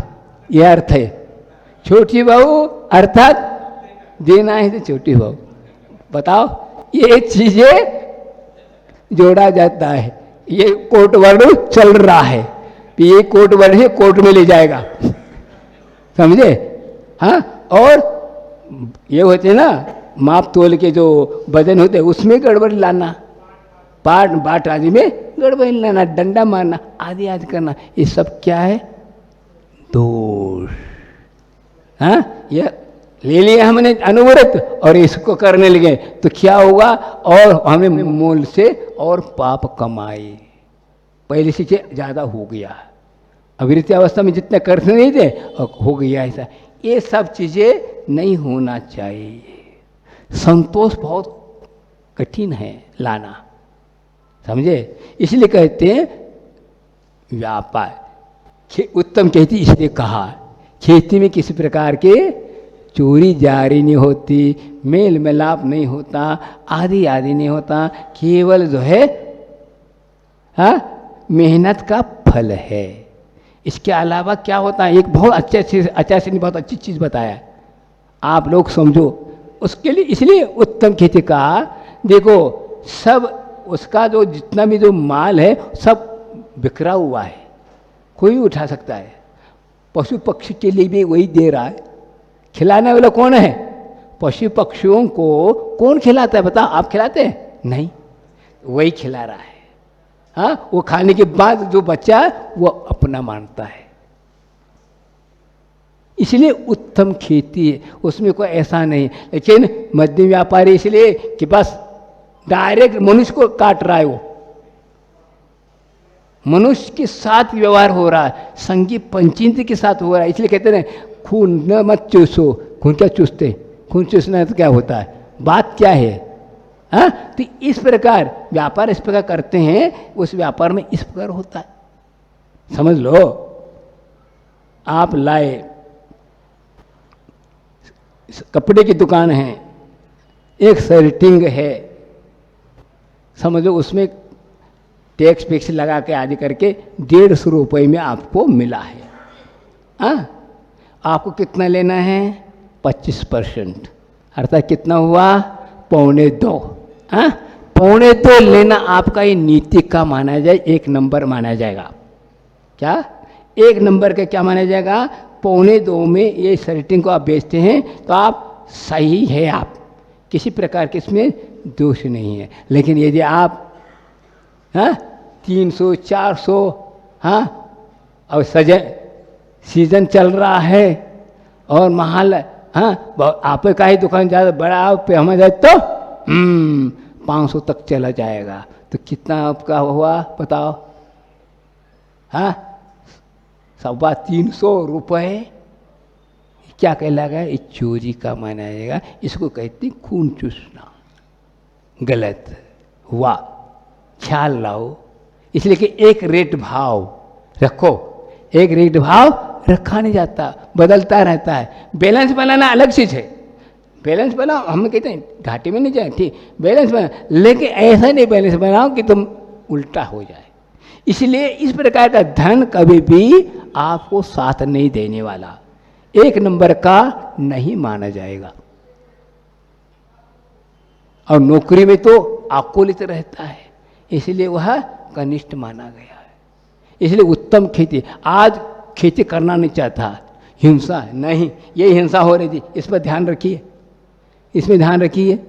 यह अर्थ है। छोटी बहू अर्थात देना है तो छोटी बहू। बताओ, ये चीजें जोड़ा जाता है। ये कोर्ट वर्ड चल रहा है, ये कोर्ट वर्ड है, कोर्ट में ले जाएगा, समझे? हाँ और ये होते ना माप तोल के जो वजन होते हैं उसमें गड़बड़ लाना, पाट बाट आदि में गड़बड़ लाना, डंडा मारना आदि आदि करना, ये सब क्या है? दोष। हाँ, यह ले लिया हमने अनुव्रत और इसको करने लगे तो क्या होगा, और हमें मूल से और पाप कमाए, पहले से ज़्यादा हो गया। अविरति अवस्था में जितने करते नहीं थे और हो गया ऐसा। ये सब चीज़ें नहीं होना चाहिए। संतोष बहुत कठिन है लाना, समझे। इसलिए कहते हैं व्यापार उत्तम खेती, इसलिए कहा खेती में किसी प्रकार के चोरी जारी नहीं होती, मेल मिलाप नहीं होता, आदि आदि नहीं होता, केवल जो है मेहनत का फल है। इसके अलावा क्या होता है, एक बहुत अच्छा से बहुत अच्छी चीज़ बताया, आप लोग समझो उसके लिए। इसलिए उत्तम खेती का देखो, सब उसका जो जितना भी जो माल है सब बिखरा हुआ है, कोई भी उठा सकता है। पशु पक्षी के लिए भी वही दे रहा है। खिलाने वाला कौन है? पशु पक्षियों को कौन खिलाता है बताओ? आप खिलाते हैं? नहीं, वही खिला रहा है। हाँ, वो खाने के बाद जो बच्चा वो अपना मानता है। इसलिए उत्तम खेती है, उसमें कोई ऐसा नहीं। लेकिन मध्यम व्यापारी इसलिए कि बस डायरेक्ट मनुष्य को काट रहा है, वो मनुष्य के साथ व्यवहार हो रहा है, संगी पंचेंद्रिय के साथ हो रहा है। इसलिए कहते हैं खून न मत चूसो। खून क्या चूसते? खून चूसना तो क्या होता है, बात क्या है? हाँ, तो इस प्रकार व्यापार इस प्रकार करते हैं, उस व्यापार में इस प्रकार होता है। समझ लो, आप लाए, कपड़े की दुकान है, एक शर्टिंग है, समझो उसमें टैक्स पैक्स लगा के आदि करके 150 रुपये में आपको मिला है। हाँ, आपको कितना लेना है? 25%, अर्थात कितना हुआ? 2.25। हाँ, 2.25 लेना आपका ये नीति का माना जाए, 1 नंबर माना जाएगा। क्या 1 नंबर का क्या माना जाएगा? 2.25 में ये शर्टिंग को आप बेचते हैं तो आप सही है, आप किसी प्रकार के इसमें दोष नहीं है। लेकिन यदि आप 300 400, हाँ, और सीजन चल रहा है और महल, हाँ, आप का ही दुकान ज़्यादा बड़ा आप पे हमें जाए तो 500 तक चला जाएगा, तो कितना आपका हुआ बताओ? हाँ, 350 रुपये क्या कहलाएगा? ये चोरी का माना जाएगा। इसको कहते खून चूसना, गलत हुआ, ख्याल लाओ। इसलिए कि एक रेट भाव रखो, एक रेट भाव रखा नहीं जाता, बदलता रहता है। बैलेंस बनाना अलग चीज़ है, बैलेंस बनाओ, हम कहते हैं घाटे में नहीं जाए, ठीक, बैलेंस बना, लेकिन ऐसा नहीं बैलेंस बनाओ कि तुम उल्टा हो जाए। इसलिए इस प्रकार का धन कभी भी आपको साथ नहीं देने वाला, 1 नंबर का नहीं माना जाएगा। और नौकरी में तो आकुलित रहता है, इसलिए वह कनिष्ठ माना गया है। इसलिए उत्तम खेती, आज खेती करना नहीं चाहता, हिंसा नहीं, ये हिंसा हो रही थी, इस पर ध्यान रखिए, इसमें ध्यान रखिए।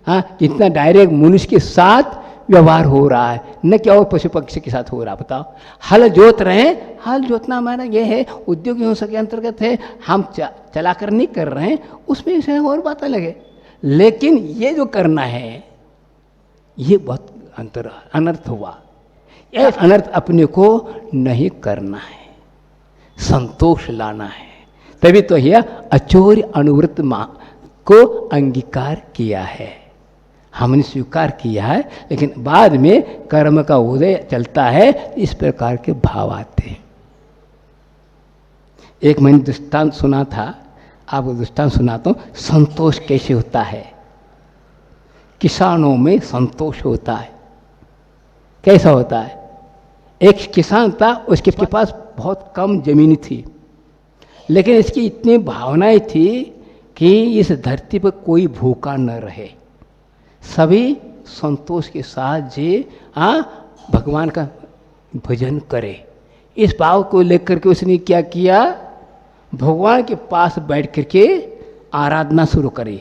हाँ, कितना डायरेक्ट मनुष्य के साथ व्यवहार हो रहा है, न क्या और पशु पक्षी के साथ हो रहा है। बताओ, हल जोत रहे हैं, हल जोतना हमारा ये है, उद्योग हिंसा के अंतर्गत है, हम चलाकर नहीं कर रहे हैं, उसमें से और बातें लगे। लेकिन ये जो करना है ये बहुत अनर्थ हुआ। यह अनर्थ अपने को नहीं करना है, संतोष लाना है। तभी तो यह अचोर्य अनुवृत्त को अंगीकार किया है, हमने स्वीकार किया है। लेकिन बाद में कर्म का उदय चलता है, इस प्रकार के भाव आते हैं। एक मैंने दृष्टांत सुना था, आपको दृष्टांत सुनाता हूँ, संतोष कैसे होता है। किसानों में संतोष होता है, कैसा होता है? एक किसान था, उसके पास बहुत कम जमीन थी, लेकिन इसकी इतनी भावनाएं थी कि इस धरती पर कोई भूखा न रहे, सभी संतोष के साथ जी भगवान का भजन करे। इस भाव को लेकर के उसने क्या किया? भगवान के पास बैठ करके आराधना शुरू करी,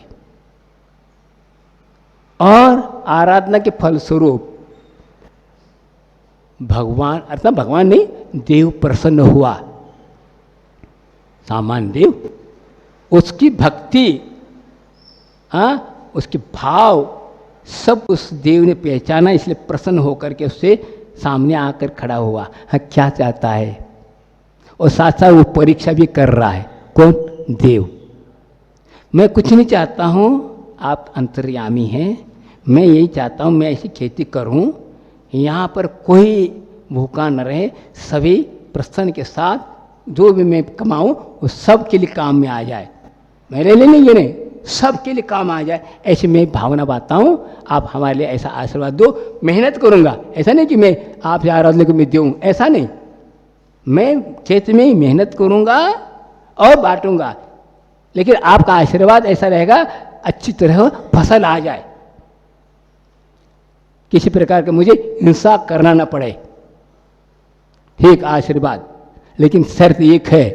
और आराधना के फलस्वरूप भगवान, अर्थात भगवान नहीं, देव प्रसन्न हुआ। सामान्य देव उसकी भक्ति, उसके भाव सब उस देव ने पहचाना, इसलिए प्रसन्न होकर के उससे सामने आकर खड़ा हुआ। हाँ, क्या चाहता है, और साथ साथ वो परीक्षा भी कर रहा है। कौन? देव। मैं कुछ नहीं चाहता हूँ, आप अंतर्यामी हैं, मैं यही चाहता हूँ मैं ऐसी खेती करूँ, यहाँ पर कोई भूखा न रहे, सभी प्रसन्न के साथ जो भी मैं कमाऊँ वो सब के लिए काम में आ जाए, मेरे लिए नहीं, ये नहीं, सबके लिए काम आ जाए, ऐसी मैं भावना बाता हूँ। आप हमारे लिए ऐसा आशीर्वाद दो। मेहनत करूँगा, ऐसा नहीं कि मैं आपसे आराध लेकर मैं दूँ, ऐसा नहीं, मैं खेत में ही मेहनत करूँगा और बांटूंगा, लेकिन आपका आशीर्वाद ऐसा रहेगा अच्छी तरह फसल आ जाए, किसी प्रकार का मुझे हिंसा करना न पड़े। ठीक आशीर्वाद, लेकिन शर्त एक है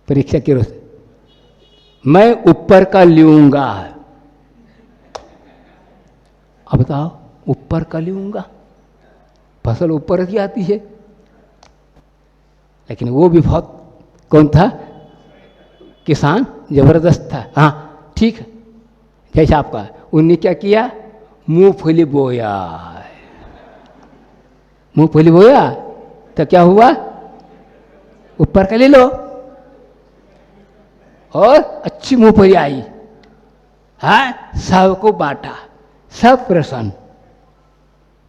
परीक्षा के रोज, मैं ऊपर का लूंगा। अब बताओ, ऊपर का लूंगा, फसल ऊपर की आती है, लेकिन वो भी बहुत, कौन था? किसान जबरदस्त था। हाँ ठीक है, जैसा आपका, उनने क्या किया? मूंगफली बोया। मूंगफली बोया तो क्या हुआ? ऊपर का ले लो, और अच्छी मूंगफली आई। हाँ, सबको बांटा, सब प्रसन्न।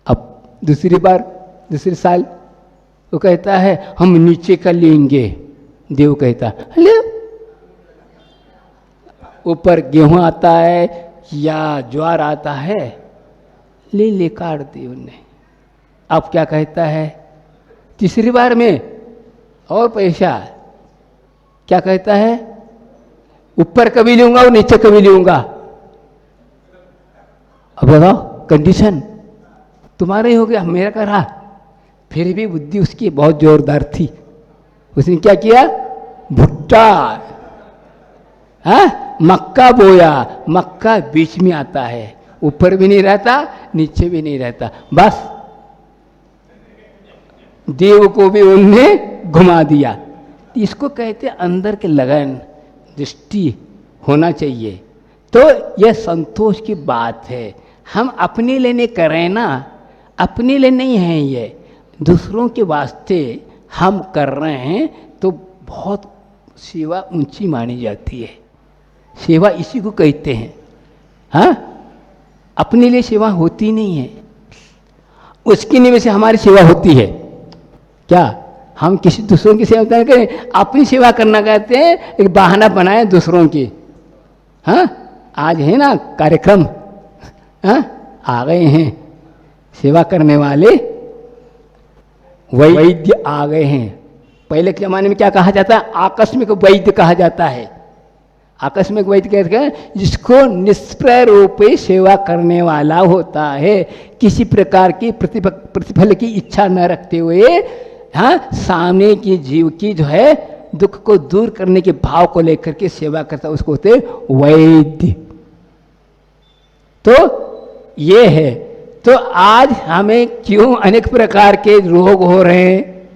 अब दूसरी साल वो कहता है हम नीचे का लेंगे। देव कहता ले, ऊपर गेहूं आता है या ज्वार आता है, ले काट देव ने। अब क्या कहता है? तीसरी बार में और पैसा, क्या कहता है? ऊपर कभी लूंगा और नीचे कभी लूंगा। अब बताओ, कंडीशन तुम्हारा ही हो गया, मेरा का रहा। फिर भी बुद्धि उसकी बहुत जोरदार थी। उसने क्या किया? भुट्टा, मक्का बोया। मक्का बीच में आता है, ऊपर भी नहीं रहता, नीचे भी नहीं रहता, बस देव को भी उनने घुमा दिया। इसको कहते हैं अंदर के लगन, दृष्टि होना चाहिए। तो यह संतोष की बात है। हम अपने लिए नहीं कर रहे हैं ना, अपने लिए नहीं है, ये दूसरों के वास्ते हम कर रहे हैं, तो बहुत सेवा ऊंची मानी जाती है। सेवा इसी को कहते हैं। हाँ, अपने लिए सेवा होती नहीं है, उसकी निमित्त से हमारी सेवा होती है। क्या हम किसी दूसरों की सेवा नहीं करें, अपनी सेवा करना कहते हैं, एक बहाना बनाए दूसरों की। हाँ, आज है ना कार्यक्रम, हाँ आ गए हैं सेवा करने वाले वैद्य आ गए हैं। पहले के जमाने में क्या कहा जाता है? आकस्मिक वैद्य कहा जाता है। आकस्मिक वैद्य कहते हैं जिसको निष्प्रय रूप से सेवा करने वाला होता है, किसी प्रकार की प्रतिफल की इच्छा न रखते हुए, हाँ, सामने की जीव की जो है दुख को दूर करने के भाव को लेकर के सेवा करता, उसको होते वैद्य। तो ये है। तो आज हमें क्यों अनेक प्रकार के रोग हो रहे हैं?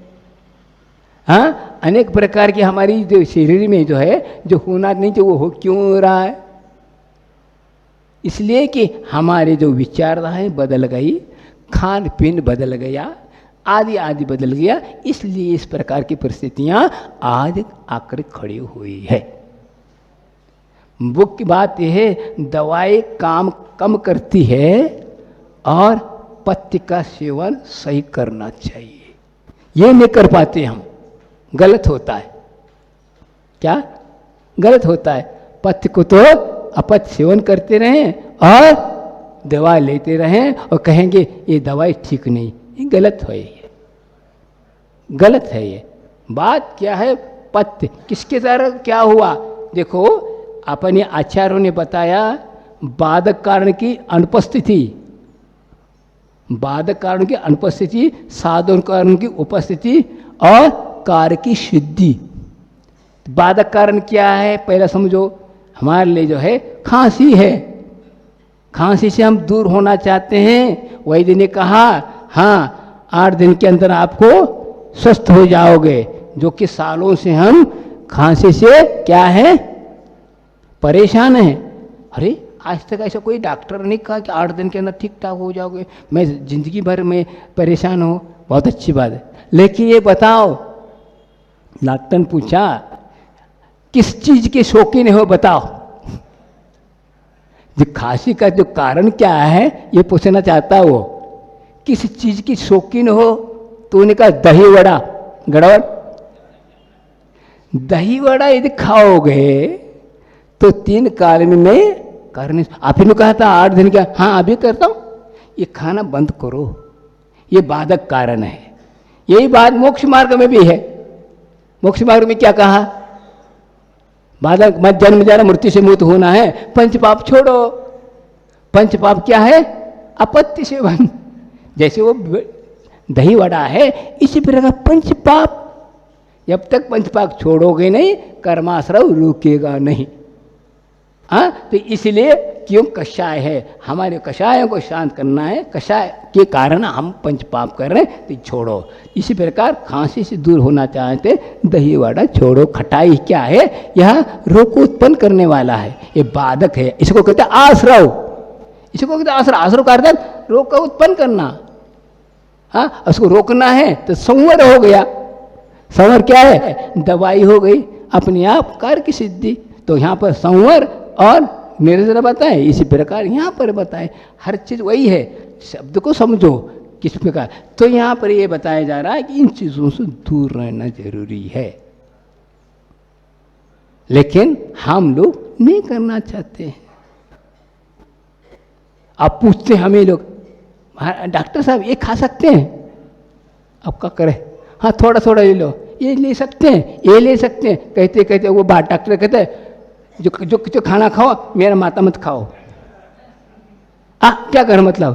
हाँ, अनेक प्रकार की हमारी जो शरीर में जो है, जो होना नहीं चाहिए, वो हो क्यों हो रहा है? इसलिए कि हमारे जो विचारधाराएं बदल गई, खान पीन बदल गया, आदि आदि बदल गया, इसलिए इस प्रकार की परिस्थितियां आज आकर खड़ी हुई है। मुख्य बात यह है, दवाई काम कम करती है और पथ्य का सेवन सही करना चाहिए। ये नहीं कर पाते हम, गलत होता है। क्या गलत होता है? पथ्य को तो अपथ्य सेवन करते रहें और दवा लेते रहें और कहेंगे ये दवाई ठीक नहीं, ये गलत है, ये गलत है। ये बात क्या है? पथ्य किसके द्वारा क्या हुआ? देखो, अपने आचार्यों ने बताया बाधक कारण की अनुपस्थिति, बाधक कारण की अनुपस्थिति, साधन कारण की उपस्थिति और कार्य की सिद्धि। बाधक कारण क्या है? पहला समझो, हमारे लिए जो है खांसी है, खांसी से हम दूर होना चाहते हैं। वैद्य ने कहा हाँ 8 दिन के अंदर आपको स्वस्थ हो जाओगे, जो कि सालों से हम खांसी से क्या है परेशान है। अरे आज तक ऐसा कोई डॉक्टर नहीं कहा कि 8 दिन के अंदर ठीक ठाक हो जाओगे, मैं जिंदगी भर में परेशान हूँ। बहुत अच्छी बात है, लेकिन ये बताओ, डॉक्टर ने पूछा किस चीज के शौकीन हो बताओ। जो खांसी का जो कारण क्या है ये पूछना चाहता है वो, किस चीज की शौकीन हो। तो उन्होंने कहा दही वड़ा, गड़बड़। दही वड़ा यदि खाओगे तो 3 काल में करने। आपने कहा था 8 दिन का, हाँ अभी करता हूं। ये खाना बंद करो, ये बाधक कारण है। यही बात मोक्ष मार्ग में भी है। मोक्ष मार्ग में क्या कहा, बाधक मत जन्म जरा मृत्यु से मुक्त होना है, पंच पाप छोड़ो। पंच पाप क्या है, अपत्य सेवन। जैसे वो दही वड़ा है, इसी प्रकार पंच पाप, जब तक पंच पाप छोड़ोगे नहीं कर्माश्रव रुकेगा नहीं। हाँ, तो इसलिए क्यों कषाय है, हमारे कषायों को शांत करना है। कषाय के कारण हम पंच पाप कर रहे हैं, तो छोड़ो। इसी प्रकार खांसी से दूर होना चाहते दही वड़ा छोड़ो। खटाई क्या है, यह रोग को उत्पन्न करने वाला है, ये बाधक है। इसको कहते हैं आश्रव, इसको कहते हैं आश्रव। आश्रव का अर्थ रोग का उत्पन्न करना। हाँ, उसको रोकना है तो संवर हो गया। संवर क्या है, दवाई हो गई अपने आप कार्य की सिद्धि। तो यहाँ पर संवर और निर्जरा बताए, इसी प्रकार यहाँ पर बताए। हर चीज वही है, शब्द को समझो किस प्रकार। तो यहाँ पर ये बताया जा रहा है कि इन चीजों से दूर रहना जरूरी है, लेकिन हम लोग नहीं करना चाहते हैं। आप पूछते हैं हमें लोग, डॉक्टर साहब ये खा सकते हैं, अब क्या करें, हाँ थोड़ा थोड़ा ले लो, ये ले सकते हैं, ये ले सकते हैं। कहते कहते वो बात डॉक्टर कहते हैं जो जो जो खाना खाओ मेरा माता मत खाओ। क्या कर मतलब,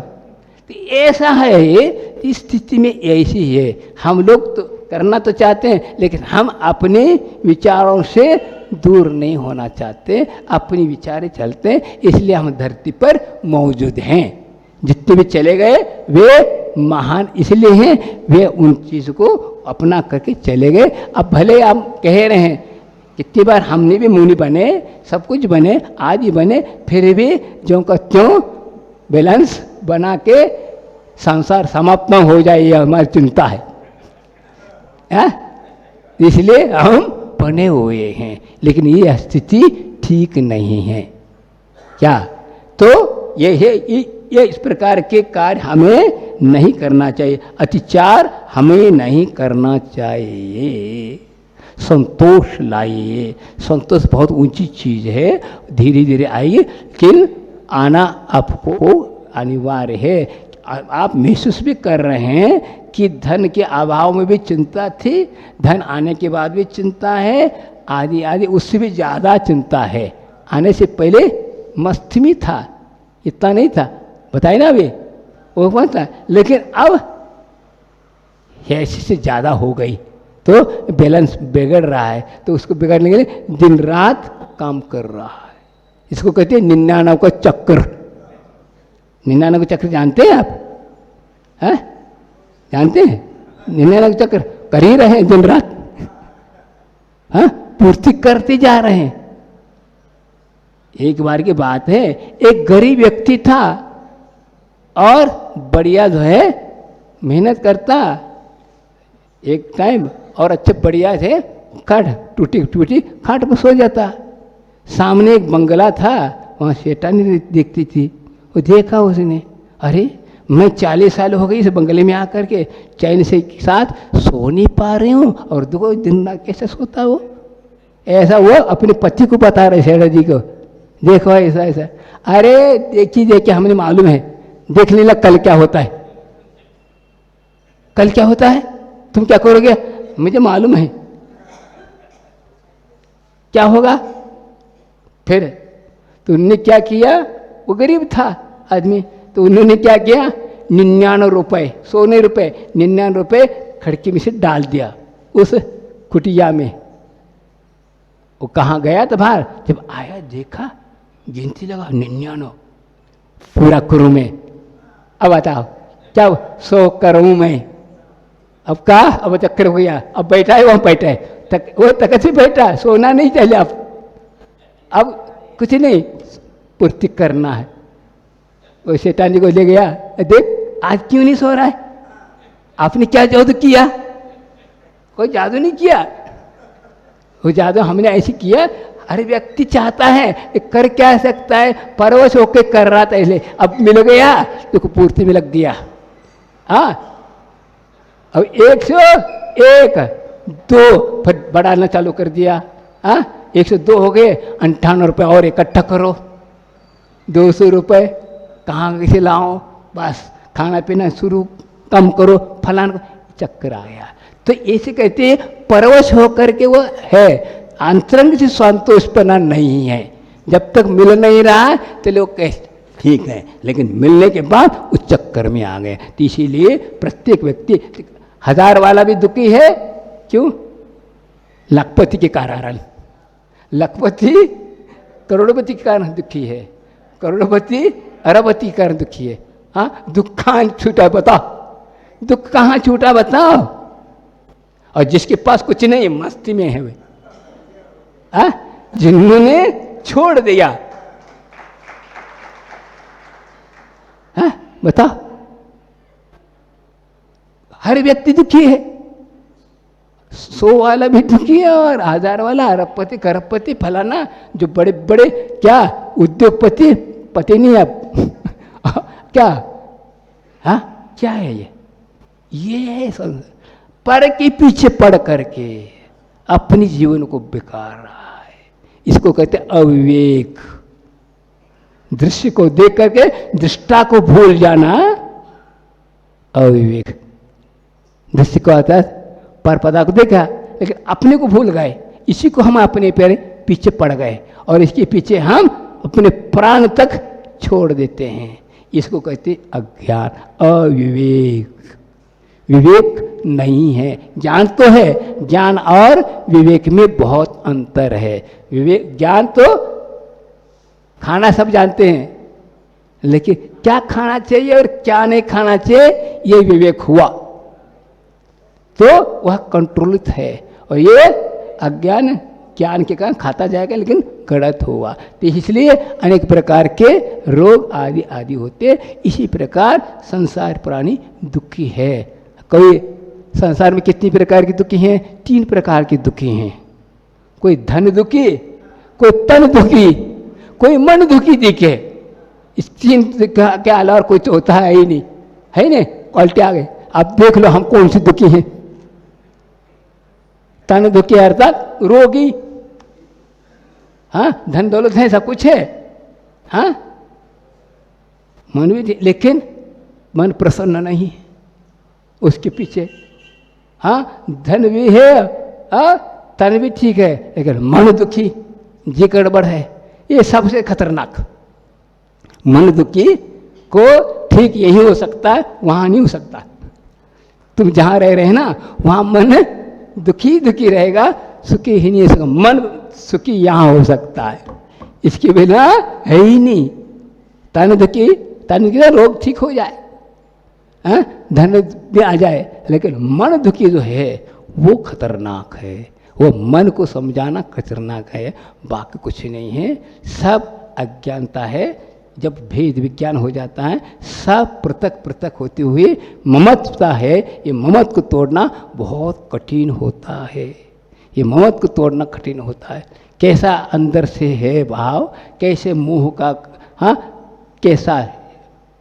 तो ऐसा है ये, इस स्थिति में ऐसी है। हम लोग तो करना तो चाहते हैं, लेकिन हम अपने विचारों से दूर नहीं होना चाहते, अपनी विचारें चलते हैं। इसलिए हम धरती पर मौजूद हैं। जितने भी चले गए वे महान इसलिए हैं, वे उन चीज़ को अपना करके चले गए। अब भले हम कह रहे हैं कितनी बार हमने भी मुनि बने, सब कुछ बने, आदि बने, फिर भी ज्यों का त्यों बैलेंस बना के संसार समाप्त न हो जाए, ये हमारी चिंता है। इसलिए हम बने हुए हैं, लेकिन ये स्थिति ठीक नहीं है। क्या, तो ये है, ये इस प्रकार के कार्य हमें नहीं करना चाहिए। अतिचार हमें नहीं करना चाहिए। संतोष लाइए, संतोष बहुत ऊंची चीज है, धीरे धीरे आइए, लेकिन आना आपको अनिवार्य है। आप महसूस भी कर रहे हैं कि धन के अभाव में भी चिंता थी, धन आने के बाद भी चिंता है, आदि आदि, उससे भी ज़्यादा चिंता है। आने से पहले मस्ती में था, इतना नहीं था, बताए ना अभी वो पता, लेकिन अब ऐसे से ज़्यादा हो गई, तो बैलेंस बिगड़ रहा है। तो उसको बिगड़ने के लिए दिन रात काम कर रहा है। इसको कहते हैं 99 का चक्र। 99 का चक्र जानते हैं आप, हैं? जानते हैं 99 का चक्र कर ही रहे हैं दिन रात, हाँ, पूर्ति करते जा रहे हैं। एक बार की बात है, एक गरीब व्यक्ति था और बढ़िया जो है मेहनत करता एक टाइम, और अच्छे बढ़िया थे, खाट टूटी टूटी खाट पर सो जाता। सामने एक बंगला था, वहाँ शैतानी दिखती थी। वो देखा उसने, अरे मैं 40 साल हो गई इस बंगले में आकर के चैन से साथ सो नहीं पा रही हूँ, और देखो दिन रात कैसे सोता वो। ऐसा वो अपने पति को बता रहे शेरा जी को, देखो ऐसा ऐसा। अरे देखिए हमें मालूम है, देख लेना कल क्या होता है, कल क्या होता है, तुम क्या करोगे मुझे मालूम है क्या होगा। फिर तो उन्होंने क्या किया, वो गरीब था आदमी, तो उन्होंने क्या किया, 99 रुपये, सोने रुपये 99 रुपये खिड़की में से डाल दिया उस कुटिया में। वो कहाँ गया था बाहर, जब आया देखा गिनती लगा 99 पूरा करूँ में। अब बताओ क्या 100 करूँ में, अब कहा, अब चक्कर हो गया, अब बैठा है वहाँ बैठा है, वो तक से बैठा, सोना नहीं चाहिए अब कुछ नहीं, पूर्ति करना है। वो शैतान जी को ले गया, देख आज क्यों नहीं सो रहा है, आपने क्या जादू किया? कोई जादू नहीं किया, वो जादू हमने ऐसे किया। अरे व्यक्ति चाहता है, कर क्या सकता है, परवश होके कर रहा था इसलिए, अब मिल गया तो पूर्ति में लग दिया। हाँ, अब 101 2 फिर बढ़ाना चालू कर दिया। हाँ, 102 हो गए, 58 रुपये और इकट्ठा करो, 200 रुपये कहाँ से लाओ, बस खाना पीना शुरू कम करो, फलान चक्कर आ गया। तो ऐसे कहते परवश होकर के वो है, अंतरंग से संतोषपना नहीं है। जब तक मिल नहीं रहा तो लोग कहते ठीक है, लेकिन मिलने के बाद उस चक्कर में आ गए। तो इसीलिए प्रत्येक व्यक्ति, 1000 वाला भी दुखी है, क्यों? लखपति के कारण। लखपति करोड़पति के कारण दुखी है, करोड़पति अरबपति के कारण दुखी है। हाँ, दुख कहाँ छूटा बताओ, दुख कहाँ छूटा बताओ? और जिसके पास कुछ नहीं, मस्ती में है वे, जिन्होंने छोड़ दिया, बताओ, हर व्यक्ति दुखी है। 100 वाला भी दुखी है और 1000 वाला, अरबपति करोड़पति फलाना, जो बड़े बड़े क्या उद्योगपति, पति नहीं अब क्या, हाँ क्या है ये है पर के पीछे पड़ करके अपनी जीवन को बिगाड़ रहा है। इसको कहते अविवेक। दृश्य को देख करके दृष्टा को भूल जाना अविवेक। दृश्य को आता है, पर पदा को देखा लेकिन अपने को भूल गए, इसी को हम अपने पैर पीछे पड़ गए और इसके पीछे हम अपने प्राण तक छोड़ देते हैं। इसको कहते अज्ञान, अविवेक। विवेक नहीं है, ज्ञान तो है, ज्ञान और विवेक में बहुत अंतर है। विवेक, ज्ञान तो खाना सब जानते हैं, लेकिन क्या खाना चाहिए और क्या नहीं खाना चाहिए ये विवेक हुआ तो वह कंट्रोलित है। और ये अज्ञान ज्ञान के कारण खाता जाएगा लेकिन गलत हुआ, तो इसलिए अनेक प्रकार के रोग आदि आदि होते। इसी प्रकार संसार प्राणी दुखी है। कोई संसार में कितनी प्रकार की दुखी हैं? 3 प्रकार की दुखी हैं। कोई धन दुखी, कोई तन दुखी, कोई मन दुखी दिखे। इस 3 के अलावा कोई तो होता है ही नहीं, है नहीं, क्वालिटी आ गई। आप देख लो हम कौन सी दुखी हैं। तन दुखी अर्थात रोगी, हाँ धन दौलत है, सब कुछ है, हाँ मन भी, लेकिन मन प्रसन्न नहीं उसके पीछे। हाँ धन भी है, तन भी ठीक है, लेकिन मन दुखी, जी गड़बड़ है। ये सबसे खतरनाक। मन दुखी को ठीक यही हो सकता है, वहां नहीं हो सकता। तुम जहां रह रहे हैं ना वहां मन दुखी दुखी रहेगा, सुखी ही नहीं हो सकता। मन सुखी यहां हो सकता है, इसके बिना है ही नहीं। तन दुखी, तन दुखी रोग ठीक हो जाए, धन भी आ जाए, लेकिन मन दुखी जो है वो खतरनाक है। वो मन को समझाना खतरनाक है, बाकी कुछ नहीं है। सब अज्ञानता है। जब भेद विज्ञान हो जाता है, सब पृथक पृथक होते हुए ममत्वता है, ये ममत्व को तोड़ना बहुत कठिन होता है। ये ममत्व को तोड़ना कठिन होता है। कैसा अंदर से है भाव, कैसे मुंह का हाँ कैसा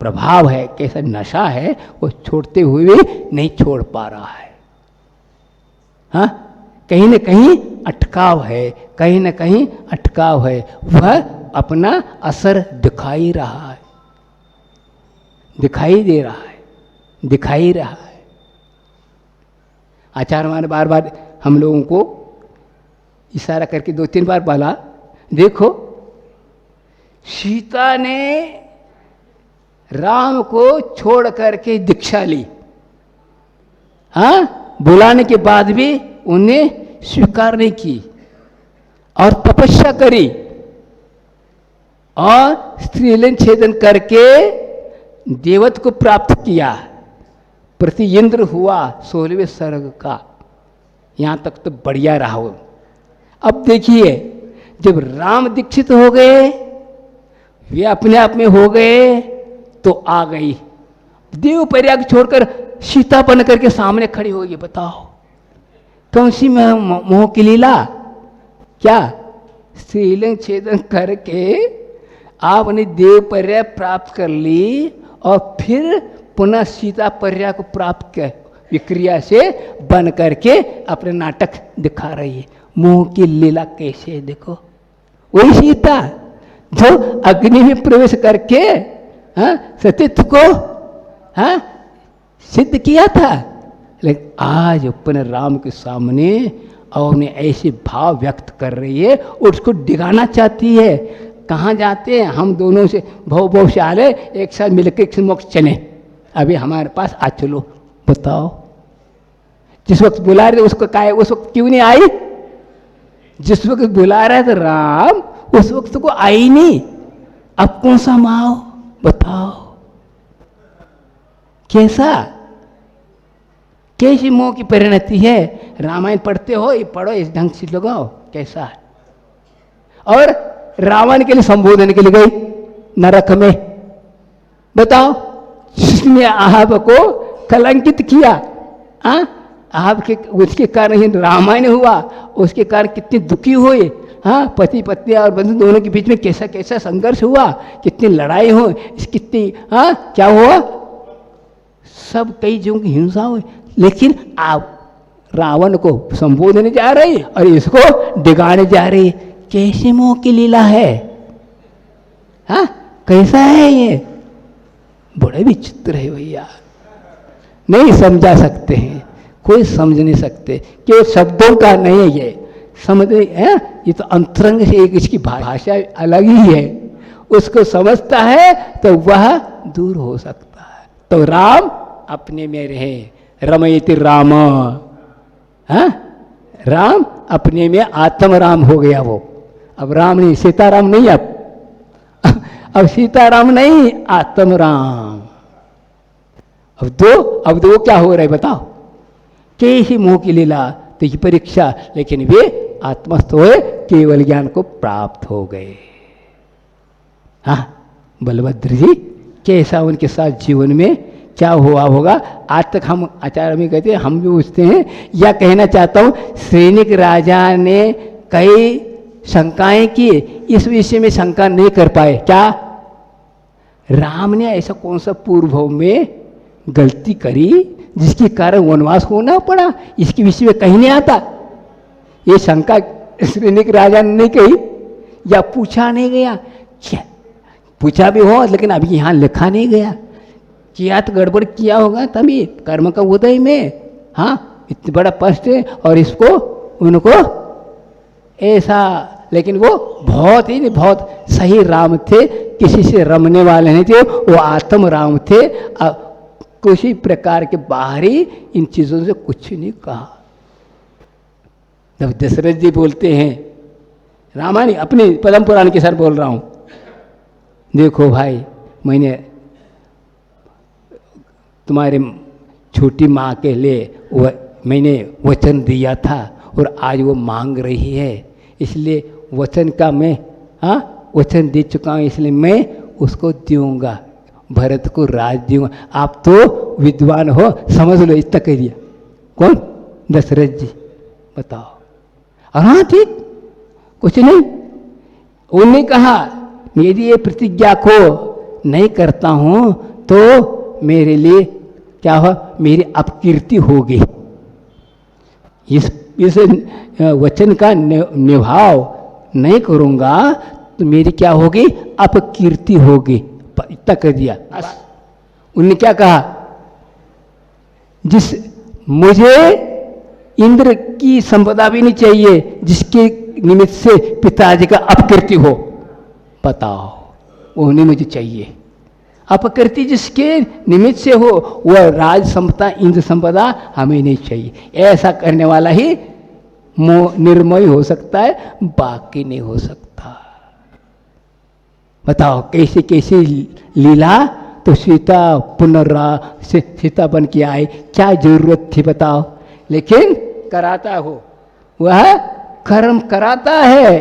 प्रभाव है, कैसा नशा है, वो छोड़ते हुए भी नहीं छोड़ पा रहा है। हाँ कहीं न कहीं अटकाव है, कहीं न कहीं अटकाव है। वह अपना असर दिखाई रहा है, दिखाई दे रहा है, दिखाई रहा है। आचार्य ने बार बार हम लोगों को इशारा करके 2-3 बार बोला, देखो सीता ने राम को छोड़ करके दीक्षा ली, हाँ बुलाने के बाद भी उन्हें स्वीकार नहीं की और तपस्या करी और स्त्रीलिंग छेदन करके देवत्व को प्राप्त किया, प्रति इंद्र हुआ 16वें सर्ग का। यहाँ तक तो बढ़िया रहा हो। अब देखिए जब राम दीक्षित हो गए, वे अपने आप में हो गए, तो आ गई देव प्रयाग छोड़कर सीता बन करके सामने खड़ी होगी। बताओ कौन सी मोह की लीला? क्या श्रीलिंग छेदन करके आपने देव पर्याय प्राप्त कर ली और फिर पुनः सीता पर्याय को प्राप्त कर विक्रिया से बन करके अपने नाटक दिखा रही है। मोह की लीला कैसे है देखो। वही सीता जो अग्नि में प्रवेश करके सतीत्व को सिद्ध किया था, लेकिन आज अपने राम के सामने और उन्हें ऐसे भाव व्यक्त कर रही है, उसको डिगाना चाहती है। कहाँ जाते हैं हम दोनों से भव भव से आले एक साथ मिलकर एक मोक्ष चले, अभी हमारे पास आ चलो। बताओ जिस वक्त बुला रहे उसको काय उस वक्त क्यों नहीं आई? जिस वक्त बुला रहा था राम उस वक्त को आई नहीं, अब कौन सा माओ? बताओ कैसी मोह की परिणति है। रामायण पढ़ते हो, ये पढ़ो इस ढंग से लगाओ कैसा है। और रावण के लिए संबोधन के लिए गई नरक में। बताओ जिसने आहब को कलंकित किया, आहब के उसके कारण ही रामायण हुआ, उसके कारण कितनी दुखी हुए। पति पत्नी और बंधु दोनों के बीच में कैसा कैसा संघर्ष हुआ, कितनी लड़ाई हो, कितनी क्या हुआ, सब कई जीवों की हिंसा हुई। लेकिन आप रावण को संबोधने जा रही और इसको डिगाने जा रही। कैसे मोह की लीला है? कैसा है ये? बड़े विचित्र है भैया, नहीं समझा सकते हैं, कोई समझ नहीं सकते कि शब्दों का नहीं है ये समझ है। ये तो अंतरंग से एक इसकी भाषा अलग ही है, उसको समझता है तो वह दूर हो सकता है। तो राम अपने में रहे, रमयति राम, राम अपने में आत्म राम हो गया वो। अब राम नहीं, सीताराम नहीं, अब सीताराम नहीं, आत्म राम। अब दो क्या हो रहा है बताओ? कैसी मोह की लीला, तो ये परीक्षा। लेकिन वे आत्मस्थ हुए, केवल ज्ञान को प्राप्त हो गए। बलभद्र जी कैसा उनके साथ जीवन में क्या हुआ होगा, आज तक हम आचार्य में कहते हैं, हम भी पूछते हैं। या कहना चाहता हूं सैनिक राजा ने कई शंकाएं की, इस विषय में शंका नहीं कर पाए। क्या राम ने ऐसा कौन सा पूर्व में गलती करी जिसके कारण वनवास होना पड़ा? इसके विषय में कहीं नहीं आता। ये शंका सैनिक राजा ने नहीं कही या पूछा नहीं गया। क्या पूछा भी हो लेकिन अभी यहाँ लिखा नहीं गया। किया तो गड़बड़ किया होगा तभी कर्म का उदय में। इतना बड़ा कष्ट है और इसको उनको ऐसा, लेकिन वो बहुत ही बहुत सही राम थे, किसी से रमने वाले नहीं थे, वो आत्म राम थे। किसी प्रकार के बाहरी इन चीजों से कुछ नहीं कहा। जब दशरथ जी बोलते हैं, रामायण अपने पद्म पुराण के सर बोल रहा हूं, देखो भाई मैंने तुम्हारे छोटी माँ के लिए मैंने वचन दिया था और आज वो मांग रही है, इसलिए वचन का मैं वचन दे चुका हूँ, इसलिए मैं उसको दूंगा, भरत को राज दूंगा। आप तो विद्वान हो, समझ लो, इतना कह दिया। कौन? दशरथ जी। बताओ। और ठीक कुछ नहीं। उन्होंने कहा मेरी ये प्रतिज्ञा को नहीं करता हूं तो मेरे लिए क्या हो, मेरी अपकीर्ति होगी। इस वचन का निभाव नहीं करूंगा तो मेरी क्या होगी, अपकीर्ति होगी। इतना कर दिया। उन्होंने क्या कहा, मुझे इंद्र की संपदा भी नहीं चाहिए जिसके निमित्त से पिताजी का अपकीर्ति हो। बताओ, वो नहीं मुझे चाहिए। अपकीर्ति जिसके निमित्त से हो वह राज संपदा, इंद्र संपदा हमें नहीं चाहिए। ऐसा करने वाला ही निर्मय हो सकता है, बाकी नहीं हो सकता। बताओ कैसे कैसे लीला। तो सीता सीता बन के आए, क्या जरूरत थी बताओ। लेकिन कराता हो, वह कर्म कराता है,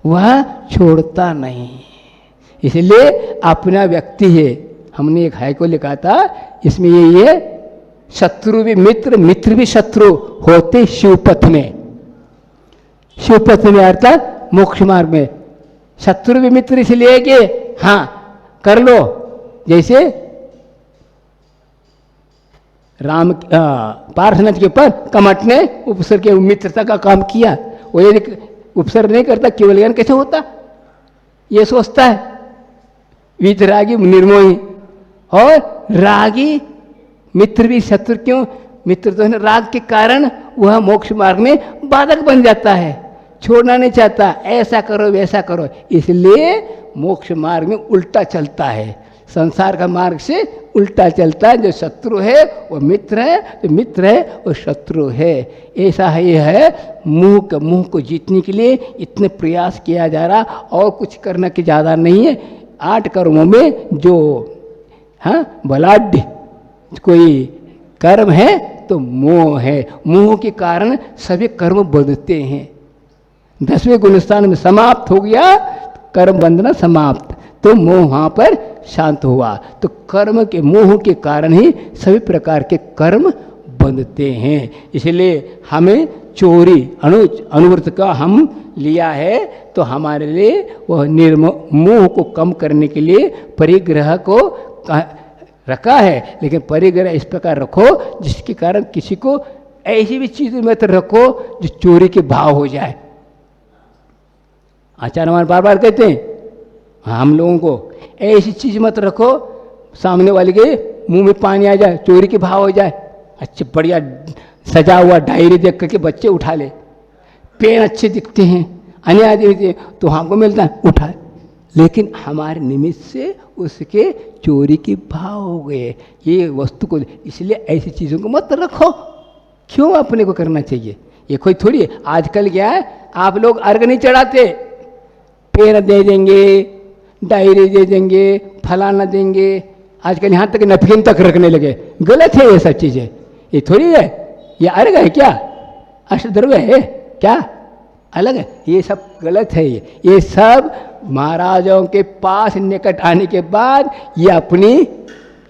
वह छोड़ता नहीं। इसलिए अपना व्यक्ति है। हमने एक हाय को लिखा था, इसमें ये शत्रु भी मित्र, मित्र भी शत्रु होते शिवपथ में। शिवपथ में अर्थात मोक्ष मार्ग में शत्रु भी मित्र इसलिए कि हाँ कर लो। जैसे राम पार्श्वनाथ के ऊपर कमठ ने उपसर के मित्रता का काम किया। वो यदि उपसर नहीं करता केवल ज्ञान कैसे होता, ये सोचता है। वीतरागी निर्मोही, और रागी मित्र भी शत्रु क्यों? मित्र तो है राग के कारण वह मोक्ष मार्ग में बाधक बन जाता है, छोड़ना नहीं चाहता, ऐसा करो वैसा करो, इसलिए मोक्ष मार्ग में उल्टा चलता है। संसार का मार्ग से उल्टा चलता है। जो शत्रु है वो मित्र है, जो मित्र है वो शत्रु है। ऐसा ही है। मुंह को जीतने के लिए इतने प्रयास किया जा रहा, और कुछ करना की ज़्यादा नहीं है। 8 कर्मों में जो बलाढ्य कोई कर्म है तो मोह है। मोह के कारण सभी कर्म बंधते हैं। 10वें गुणस्थान में समाप्त हो गया, कर्म बंधना समाप्त, तो मोह वहाँ पर शांत हुआ। तो कर्म के मोह के कारण ही सभी प्रकार के कर्म बंधते हैं। इसलिए हमें चोरी अनुव्रत का हम लिया है, तो हमारे लिए वह मोह को कम करने के लिए परिग्रह को रखा है। लेकिन परिग्रह इस प्रकार रखो जिसके कारण किसी को ऐसी भी चीज़ मत रखो जो चोरी के भाव हो जाए। आचार्य हमारे बार बार कहते हैं हम लोगों को ऐसी चीज़ मत रखो सामने वाले के मुंह में पानी आ जाए, चोरी के भाव हो जाए। अच्छे बढ़िया सजा हुआ डायरी देख करके बच्चे उठा ले, पेन अच्छे दिखते हैं, अन्य आदमी तो हमको मिलता है उठा, लेकिन हमारे निमित्त से उसके चोरी के भाव हो गए ये वस्तु को। इसलिए ऐसी चीज़ों को मत रखो। क्यों अपने को करना चाहिए? ये कोई थोड़ी है। आजकल क्या है, आप लोग अर्घ नहीं चढ़ाते, पेन दे देंगे, डायरी दे देंगे, फलाना देंगे, आजकल यहाँ तक नफीन तक रखने लगे। गलत है ये सब चीज़ें। ये थोड़ी है, ये अर्घ है क्या? अष्टद्रव्य है क्या? अलग है। ये सब गलत है। ये सब महाराजों के पास निकट आने के बाद ये अपनी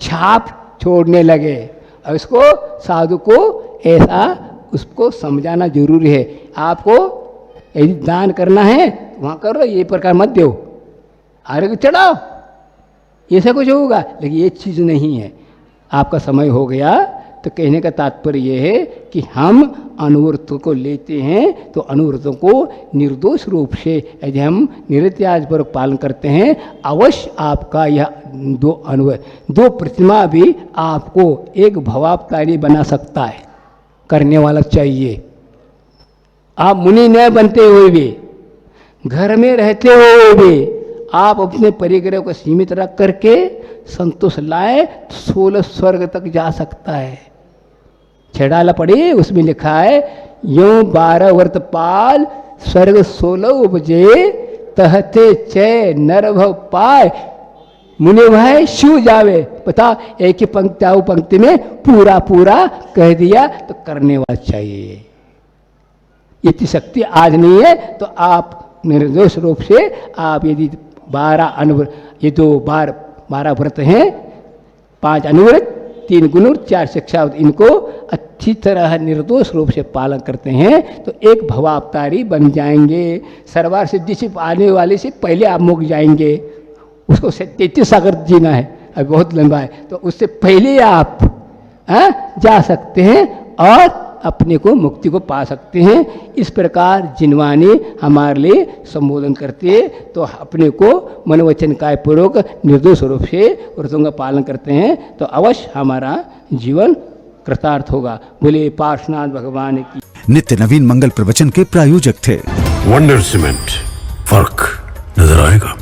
छाप छोड़ने लगे, और इसको साधु को ऐसा उसको समझाना जरूरी है। आपको यदि दान करना है वहाँ करो, ये प्रकार मत दो, अर्घ चढ़ाओ, ऐसा कुछ होगा, लेकिन ये चीज़ नहीं है। आपका समय हो गया। तो कहने का तात्पर्य ये है कि हम अनुव्रतों को लेते हैं तो अनुव्रतों को निर्दोष रूप से यदि हम निरत्याजपूर्वक पालन करते हैं, अवश्य आपका यह दो प्रतिमा भी आपको एक भवावतारी बना सकता है। करने वाला चाहिए। आप मुनि न बनते हुए भी, घर में रहते हुए भी आप अपने परिग्रह को सीमित रख करके संतोष लाए तो 16 स्वर्ग तक जा सकता है। छेड़ाला पड़ी, उसमें लिखा है यूं 12 वर्त पाल स्वर्ग 16 उपजे, तहते चय नरभव पाए मुनि भाई शिव जावे। बता, एक ही पंक्ति में पूरा कह दिया। तो करने वाला चाहिए। इतनी शक्ति आज नहीं है तो आप निर्दोष रूप से आप यदि 12 व्रत हैं, 5 अनुव्रत, 3 गुणव्रत, 4 शिक्षा, इनको अच्छी तरह निर्दोष रूप से पालन करते हैं तो एक भवावतारी बन जाएंगे। सर्वार सिद्धि से आने वाले से पहले आप मुक जाएंगे। उसको 33 सागर जीना है, अभी बहुत लंबा है, तो उससे पहले आप जा सकते हैं और अपने को मुक्ति को पा सकते हैं। इस प्रकार जिनवानी हमारे लिए संबोधन करते हैं तो अपने को मनोवचन काय पूर्वक निर्दोष रूप से व्रतों का पालन करते हैं तो अवश्य हमारा जीवन कृतार्थ होगा। बोले पार्श्वनाथ भगवान की।
नित्य नवीन मंगल प्रवचन के प्रायोजक थे
वंडर सीमेंट, फर्क नजर आएगा।